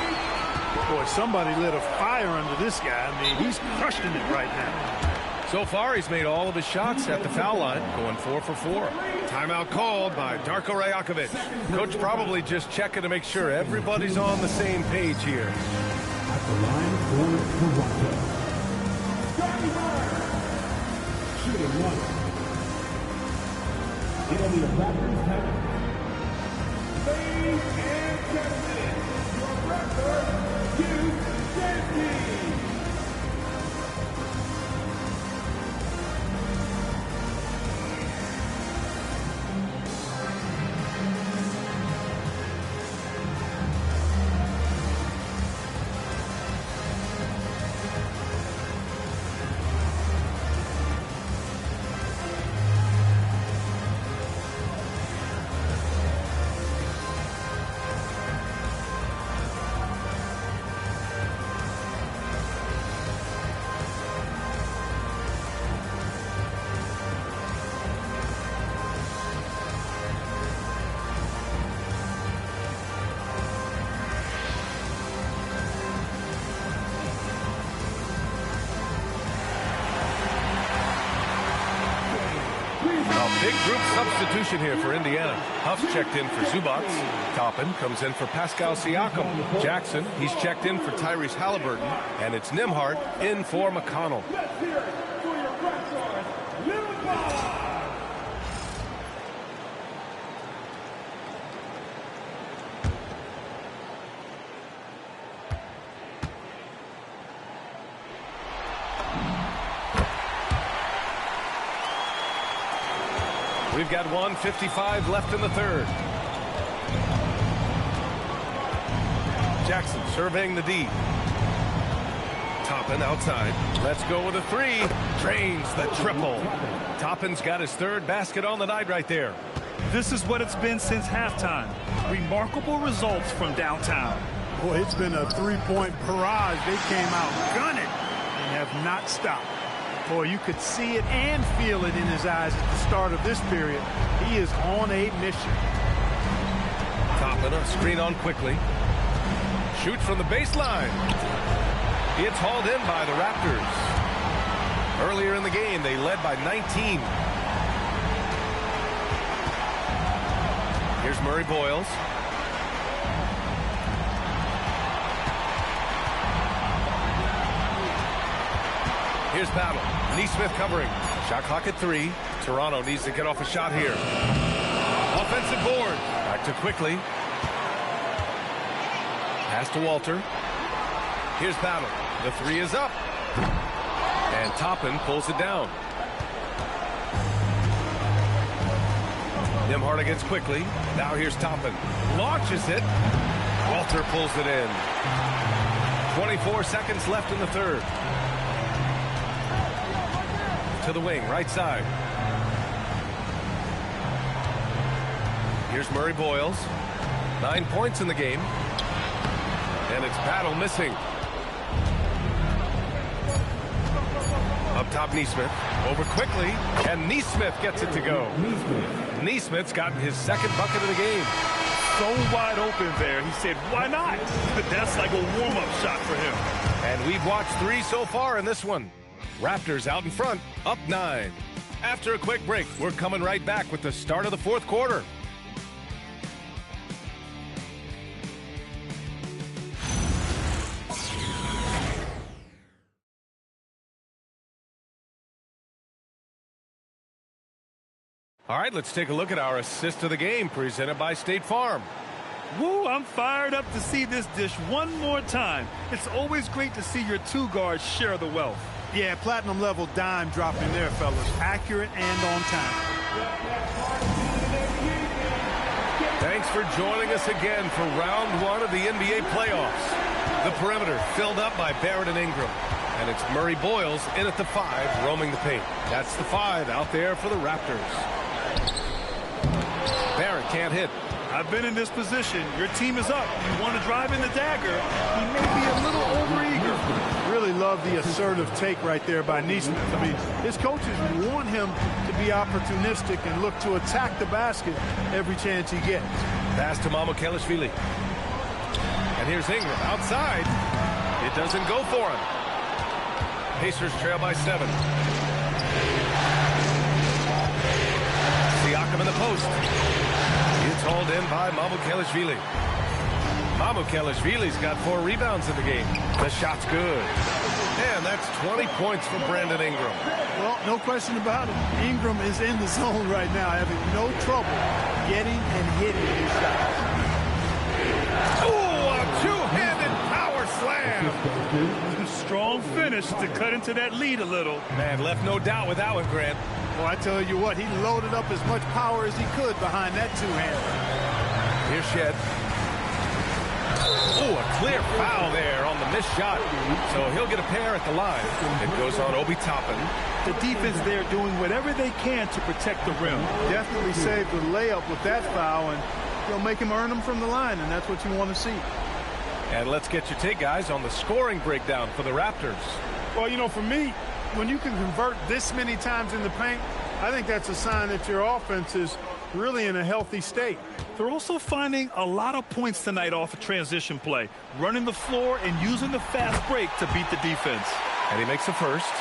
Boy, somebody lit a fire under this guy. I mean, he's crushing it right now. So far, he's made all of his shots at the foul line, going 4 for 4. Timeout called by Darko Rajakovic. Coach probably just checking to make sure everybody's on the same page here. At the line for Toronto. Scotty Barnes. Shooting 1. And the Raptors have it. Ladies and gentlemen, your Raptors, Hugh Jansky. Big group substitution here for Indiana. Huff's checked in for Zubac. Toppin comes in for Pascal Siakam. Jackson, he's checked in for Tyrese Halliburton. And it's Nembhard in for McConnell. Let's hear it for your Raptors, Nembhard. We've got 1:55 left in the third. Jackson surveying the D. Toppin outside. Let's go with a 3. Drains the triple. Toppin's got his 3rd basket on the night right there. This is what it's been since halftime. Remarkable results from downtown. Boy, it's been a 3-point barrage. They came out gunning and have not stopped. Boy, you could see it and feel it in his eyes at the start of this period. He is on a mission. Toppin, a screen on quickly. Shoots from the baseline. It's hauled in by the Raptors. Earlier in the game, they led by 19. Here's Murray Boyles. Here's Battle. Neesmith covering. Shot clock at 3. Toronto needs to get off a shot here. Offensive board. Back to Quickly. Pass to Walter. Here's Battle. The 3 is up. And Toppin pulls it down. Nimhart against Quickly. Now here's Toppin. Launches it. Walter pulls it in. 24 seconds left in the third. To the wing, right side. Here's Murray Boyles. 9 points in the game. And it's Battle missing. Up top, Neesmith. Over Quickly. And Neesmith gets it to go. Neesmith's gotten his second bucket of the game. So wide open there. He said, why not? But that's like a warm-up shot for him. And we've watched 3 so far in this one. Raptors out in front, up 9. After a quick break, we're coming right back with the start of the fourth quarter. All right, let's take a look at our assist of the game presented by State Farm. Woo, I'm fired up to see this dish one more time. It's always great to see your 2 guards share the wealth. Yeah, platinum level dime dropping there, fellas. Accurate and on time. Thanks for joining us again for round 1 of the NBA playoffs. The perimeter filled up by Barrett and Ingram. And it's Murray Boyles in at the 5, roaming the paint. That's the 5 out there for the Raptors. Barrett can't hit. I've been in this position. Your team is up. You want to drive in the dagger. He may be a little overeager. Really love the assertive take right there by Neesmith. I mean, his coaches want him to be opportunistic and look to attack the basket every chance he gets. Pass to Mamukelashvili. And here's Ingram outside. It doesn't go for him. Pacers trail by 7. Siakam in the post. It's hauled in by Mamukelashvili. Mamukelashvili's got 4 rebounds in the game. The shot's good. And that's 20 points for Brandon Ingram. Well, no question about it. Ingram is in the zone right now, having no trouble getting and hitting his shots. Ooh, a two-handed power slam. Strong finish to cut into that lead a little. Man, left no doubt with that one, Grant. Well, I tell you what, he loaded up as much power as he could behind that two-hander. Here's Shed. Oh, a clear foul there on the missed shot. So he'll get a pair at the line. It goes on Obi Toppin. The defense there doing whatever they can to protect the rim. Definitely saved the layup with that foul, and he'll make him earn them from the line, and that's what you want to see. And let's get your take, guys, on the scoring breakdown for the Raptors. Well, you know, for me, when you can convert this many times in the paint, I think that's a sign that your offense is really in a healthy state. They're also finding a lot of points tonight off of transition play, running the floor and using the fast break to beat the defense. And he makes the first.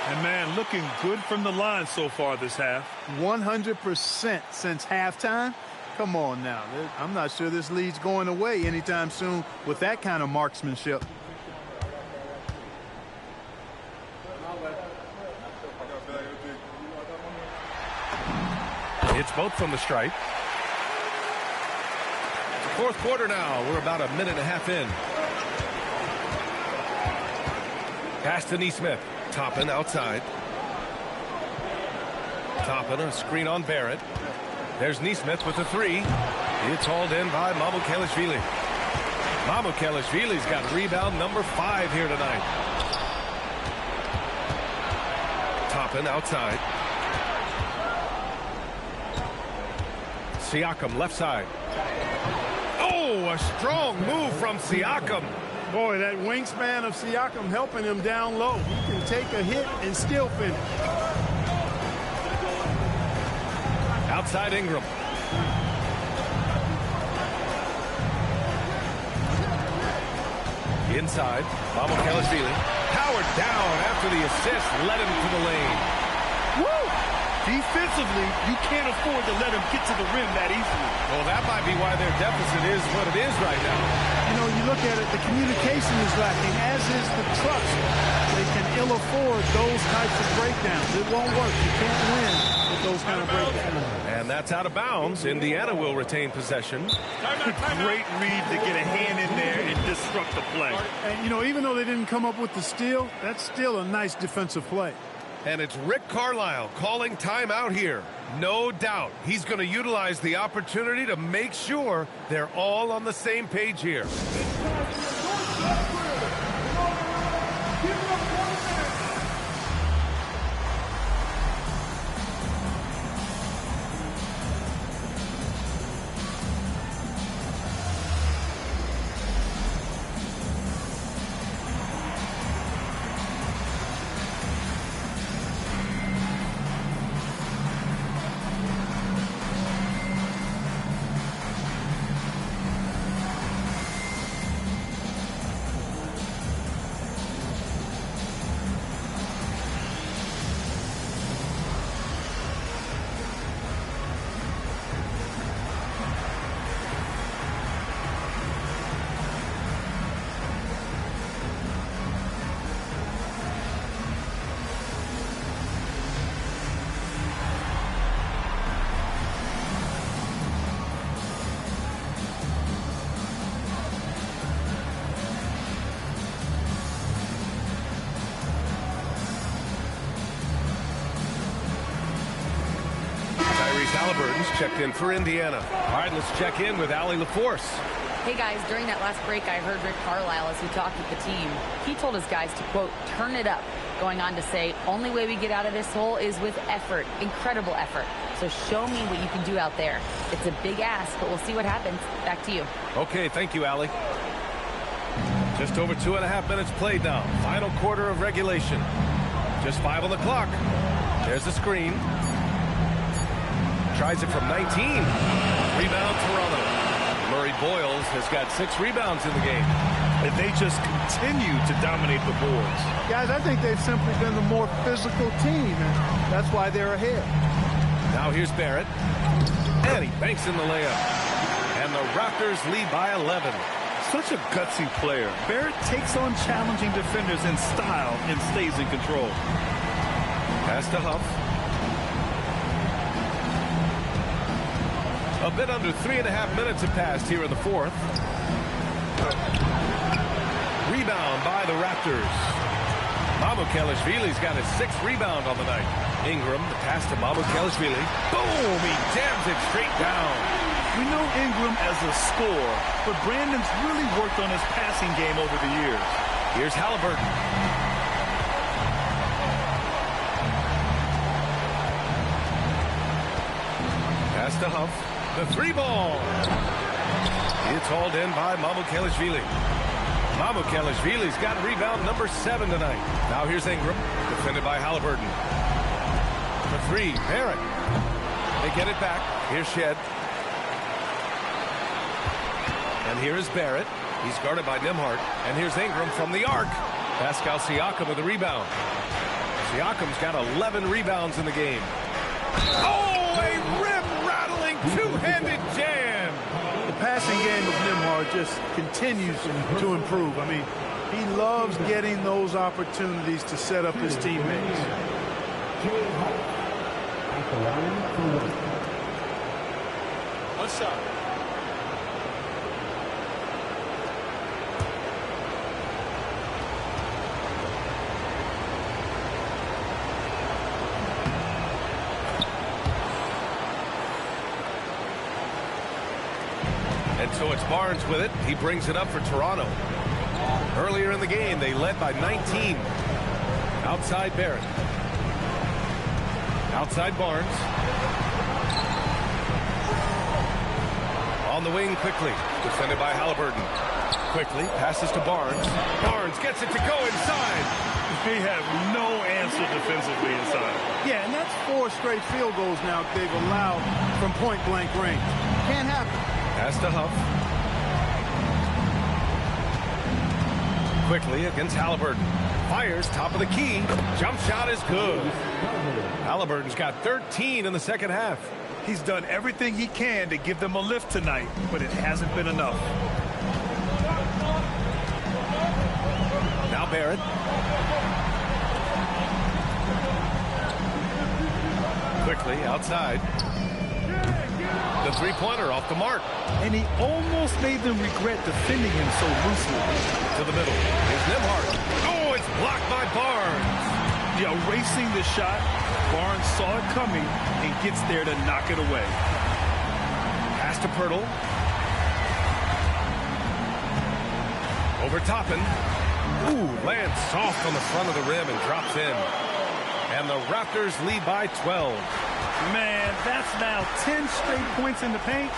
And, man, looking good from the line so far this half. 100% since halftime. Come on now. I'm not sure this lead's going away anytime soon with that kind of marksmanship. It's both from the stripe. Fourth quarter now. We're about a minute and a half in. Pass to Neesmith. Toppin outside. Toppin, a screen on Barrett. There's Neesmith with the 3. It's hauled in by Mamukelashvili. Mamukelashvili's got rebound number 5 here tonight. Toppin outside. Siakam left side. Oh, a strong move from Siakam. Boy, that wingspan of Siakam helping him down low. He can take a hit and still finish. Outside Ingram. Inside, Mamukelashvili. Powered down after the assist, led him to the lane. Woo! Defensively, you can't afford to let him get to the rim that easily. Well, that might be why their deficit is what it is right now. You know, you look at it, the communication is lacking, as is the trust. They can ill afford those types of breakdowns. It won't work. You can't win with those kind of breakdowns. And that's out of bounds. Indiana will retain possession. Great read to get a hand in there and disrupt the play. And, you know, even though they didn't come up with the steal, that's still a nice defensive play. And it's Rick Carlisle calling timeout here. No doubt he's going to utilize the opportunity to make sure they're all on the same page here. Halliburton's checked in for Indiana. All right, let's check in with Allie LaForce. Hey guys, during that last break, I heard Rick Carlisle as he talked with the team. He told his guys to, quote, turn it up, going on to say, only way we get out of this hole is with effort, incredible effort. So show me what you can do out there. It's a big ask, but we'll see what happens. Back to you. Okay, thank you, Allie. Just over 2.5 minutes played now. Final quarter of regulation. Just 5 on the clock. There's the screen. Tries it from 19. Rebound, Toronto. Murray Boyles has got 6 rebounds in the game. And they just continue to dominate the boards. Guys, I think they've simply been the more physical team, and that's why they're ahead. Now here's Barrett. And he banks in the layup. And the Raptors lead by 11. Such a gutsy player. Barrett takes on challenging defenders in style and stays in control. Pass to Huff. A bit under 3.5 minutes have passed here in the fourth. Rebound by the Raptors. Mamukelashvili's got his 6th rebound on the night. Ingram, the pass to Mamukelashvili. Boom! He jams it straight down. We know Ingram as a scorer, but Brandon's really worked on his passing game over the years. Here's Halliburton. Pass to Huff. The 3-ball. It's hauled in by Mamukelashvili. Mamukelashvili's got rebound number 7 tonight. Now here's Ingram, defended by Halliburton. The 3, Barrett. They get it back. Here's Shed. And here is Barrett. He's guarded by Nembhard. And here's Ingram from the arc. Pascal Siakam with the rebound. Siakam's got 11 rebounds in the game. Oh, a rim-rattling two-handed jam. The passing game of Nembhard just continues to improve. I mean, he loves getting those opportunities to set up his teammates. What's up? And so it's Barnes with it. He brings it up for Toronto. Earlier in the game, they led by 19. Outside Barrett. Outside Barnes. On the wing quickly. Defended by Halliburton. Quickly passes to Barnes. Barnes gets it to go inside. They have no answer defensively inside. Yeah, and that's 4 straight field goals now they've allowed from point-blank range. Can't happen. Pass to Huff. Quickly against Halliburton. Fires top of the key. Jump shot is good. Halliburton's got 13 in the second half. He's done everything he can to give them a lift tonight, but it hasn't been enough. Now Barrett. Quickly outside. The three-pointer off the mark. And he almost made them regret defending him so loosely. To the middle. Here's Nembhard. Oh, it's blocked by Barnes. Yeah, erasing the shot. Barnes saw it coming and gets there to knock it away. Pass to Pirtle. Over Toppin. Ooh, lands soft on the front of the rim and drops in. And the Raptors lead by 12. Man, that's now 10 straight points in the paint.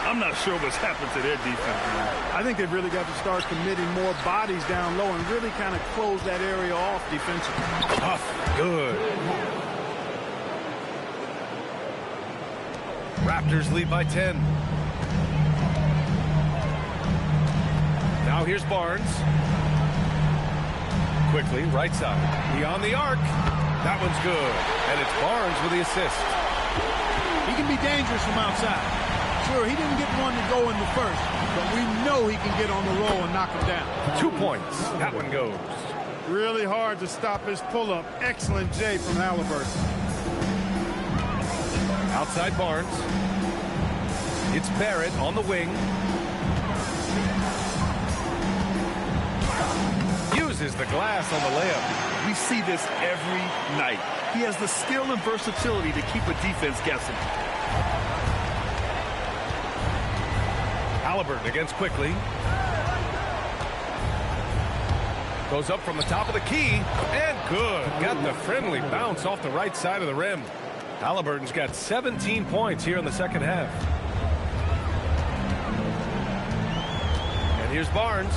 I'm not sure what's happened to their defense. I think they've really got to start committing more bodies down low and really kind of close that area off defensively. Tough, good. Raptors lead by 10. Now here's Barnes. Quickly, right side. Beyond the arc. That one's good. And it's Barnes with the assist. He can be dangerous from outside. Sure, he didn't get one to go in the first, but we know he can get on the roll and knock him down. 2 points. That one goes. Really hard to stop his pull-up. Excellent J from Halliburton. Outside Barnes. It's Barrett on the wing. Uses the glass on the layup. We see this every night. He has the skill and versatility to keep a defense guessing. Halliburton against Quickly. Goes up from the top of the key. And good. Got the friendly bounce off the right side of the rim. Halliburton's got 17 points here in the second half. And here's Barnes.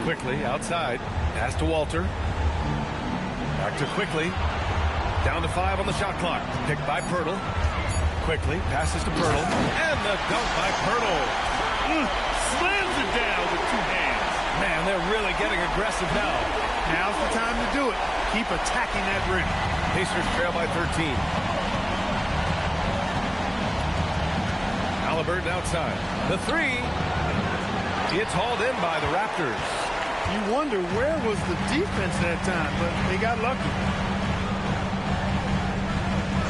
Quickly outside. Pass to Walter. Back to Quickly. Down to 5 on the shot clock. Picked by Pirtle. Quickly passes to Pirtle. And the dunk by Pirtle. Slams it down with 2 hands. Man, they're really getting aggressive now. Now's the time to do it. Keep attacking that rim. Pacers trail by 13. Halliburton outside. The 3. It's hauled in by the Raptors. You wonder where was the defense that time, but they got lucky.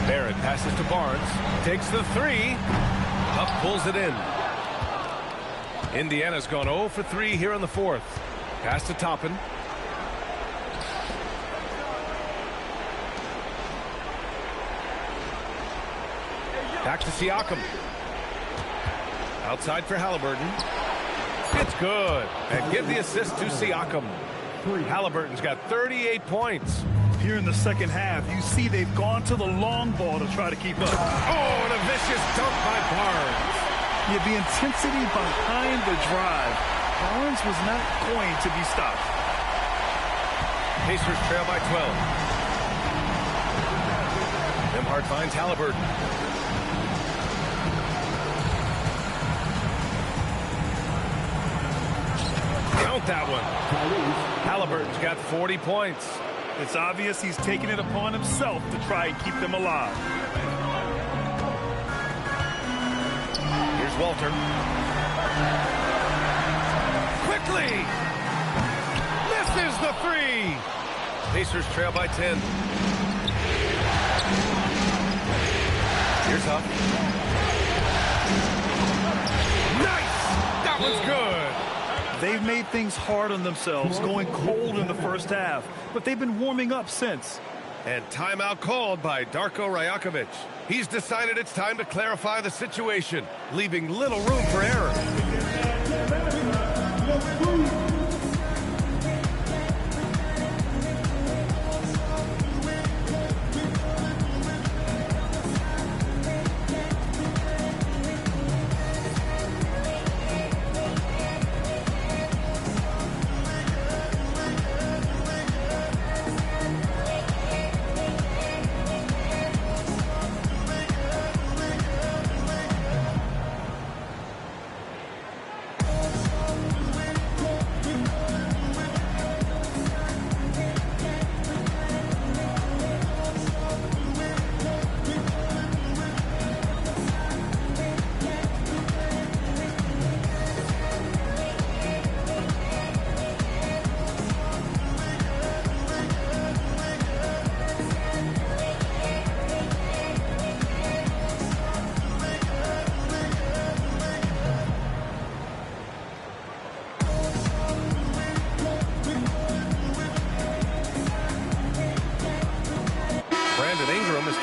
Barrett passes to Barnes. Takes the 3. Up pulls it in. Indiana's gone 0 for 3 here in the fourth. Pass to Toppin. Back to Siakam. Outside for Halliburton. It's good. And give the assist to Siakam. Halliburton's got 38 points. Here in the second half, you see they've gone to the long ball to try to keep up. Oh, and a vicious dunk by Barnes. Yeah, the intensity behind the drive. Barnes was not going to be stopped. Pacers trail by 12. Nembhard finds Halliburton. Count that one. Halliburton's got 40 points. It's obvious he's taking it upon himself to try and keep them alive. Here's Walter. Quickly! Misses the 3! Pacers trail by 10. Here's Huff. Nice! That one's good! They've made things hard on themselves, going cold in the first half, but they've been warming up since. And timeout called by Darko Rajakovic. He's decided it's time to clarify the situation, leaving little room for error.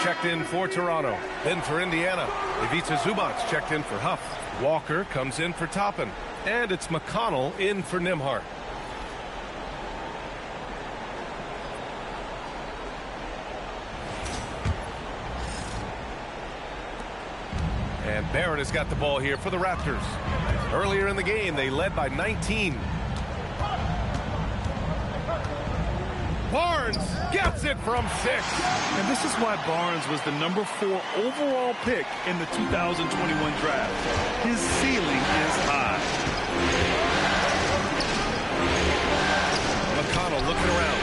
checked in for Toronto. Then for Indiana, Ivica Zubac checked in for Huff. Walker comes in for Toppin. And it's McConnell in for Nimhart. And Barrett has got the ball here for the Raptors. Earlier in the game, they led by 19. Barnes gets it from 6. And this is why Barnes was the number 4 overall pick in the 2021 draft. His ceiling is high. McConnell looking around.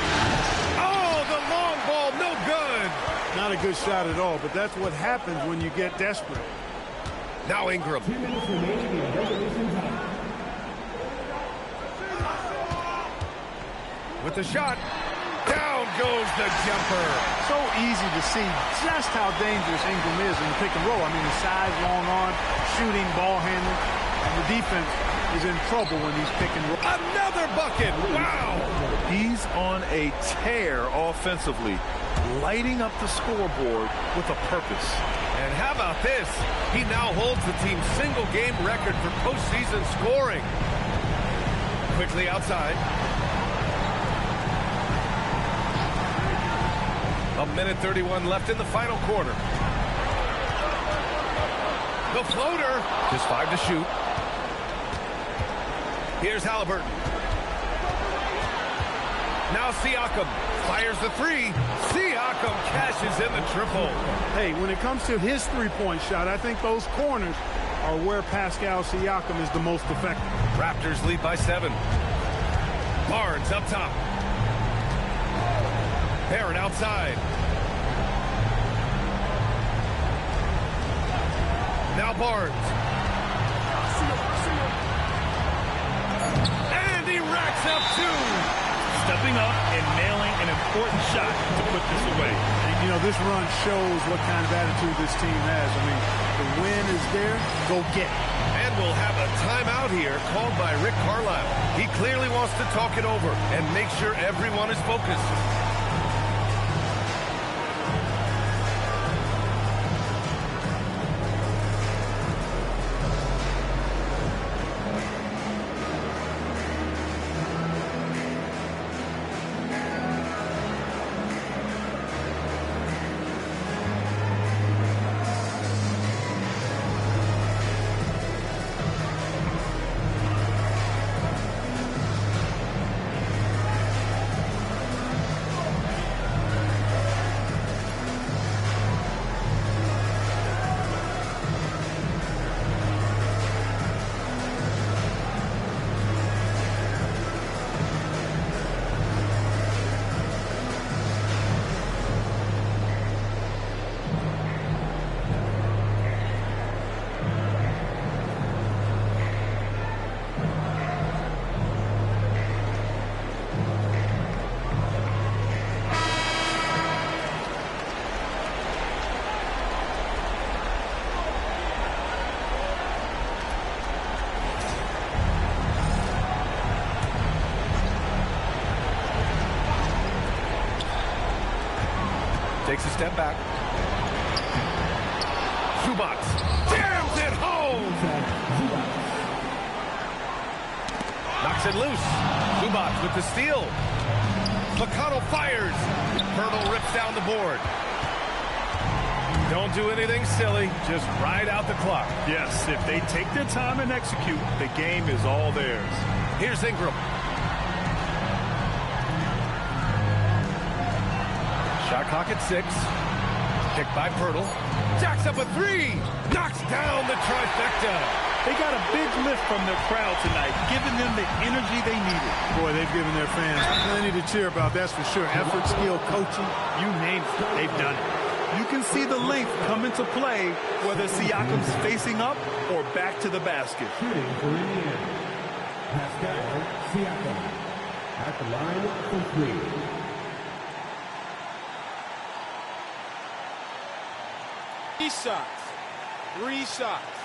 Oh, the long ball, no good. Not a good shot at all, but that's what happens when you get desperate. Now Ingram. 2 minutes remaining in regulation time. With the shot. Down goes the jumper. So easy to see just how dangerous Ingram is in the pick and roll. I mean, his size, long arm, shooting, ball handling. And the defense is in trouble when he's pick and roll. Another bucket. Wow. He's on a tear offensively, lighting up the scoreboard with a purpose. And how about this? He now holds the team's single-game record for postseason scoring. Quickly outside. A minute 31 left in the final quarter. The floater. Just 5 to shoot. Here's Halliburton. Now Siakam fires the 3. Siakam cashes in the triple. Hey, when it comes to his three-point shot, I think those corners are where Pascal Siakam is the most effective. Raptors lead by 7. Barnes up top. Barrett outside. Now Barnes. And he racks up 2. Stepping up and nailing an important shot to put this away. You know, this run shows what kind of attitude this team has. I mean, the win is there, go get it. And we'll have a timeout here called by Rick Carlisle. He clearly wants to talk it over and make sure everyone is focused. Takes a step back. Zubac jams it home. Knocks it loose. Zubac with the steal. McConnell fires. Pirtle rips down the board. Don't do anything silly. Just ride out the clock. Yes, if they take their time and execute, the game is all theirs. Here's Ingram. Shot clock at 6. Kicked by Pirtle. Jacks up a 3. Knocks down the trifecta. They got a big lift from their crowd tonight, giving them the energy they needed. Boy, they've given their fans plenty to cheer about, that's for sure. Effort, skill, coaching, you name it, they've done it. You can see the length come into play, whether Siakam's facing up or back to the basket. Shooting for Indiana. Pascal Siakam at the line for 3. Three shots.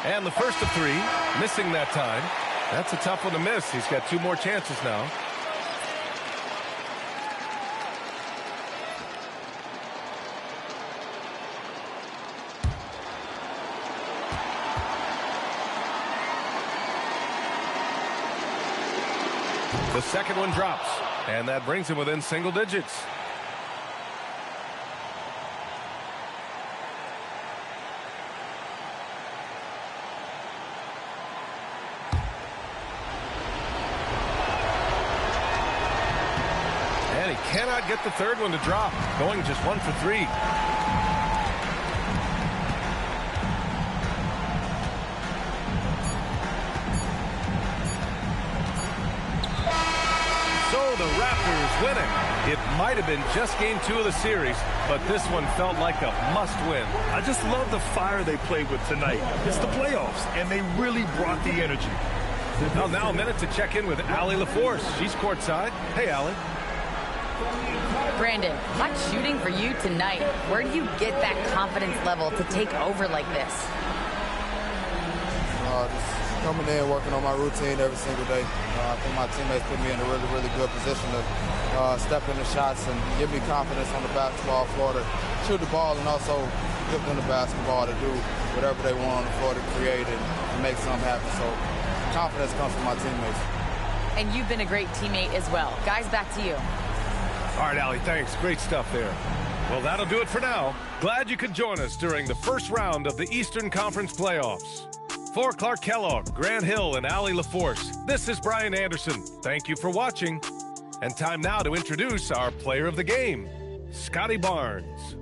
And the first of 3, missing that time. That's a tough one to miss. He's got 2 more chances now. The second one drops, and that brings him within single digits. And he cannot get the third one to drop, going just 1 for 3. The Raptors winning. It might have been just game 2 of the series, but this one felt like a must-win. I just love the fire they played with tonight. It's the playoffs, and they really brought the energy. Well, now a minute to check in with Allie LaForce. She's courtside. Hey, Allie. Brandon, hot shooting for you tonight. Where do you get that confidence level to take over like this? Just coming in, working on my routine every single day. I think my teammates put me in a really, really good position to step in the shots and give me confidence on the basketball floor to shoot the ball and also give them the basketball to do whatever they want on the floor to create and make something happen. So confidence comes from my teammates. And you've been a great teammate as well. Guys, back to you. All right, Allie, thanks. Great stuff there. Well, that'll do it for now. Glad you could join us during the first round of the Eastern Conference playoffs. For Clark Kellogg, Grant Hill, and Allie LaForce, this is Brian Anderson. Thank you for watching. And time now to introduce our player of the game, Scotty Barnes.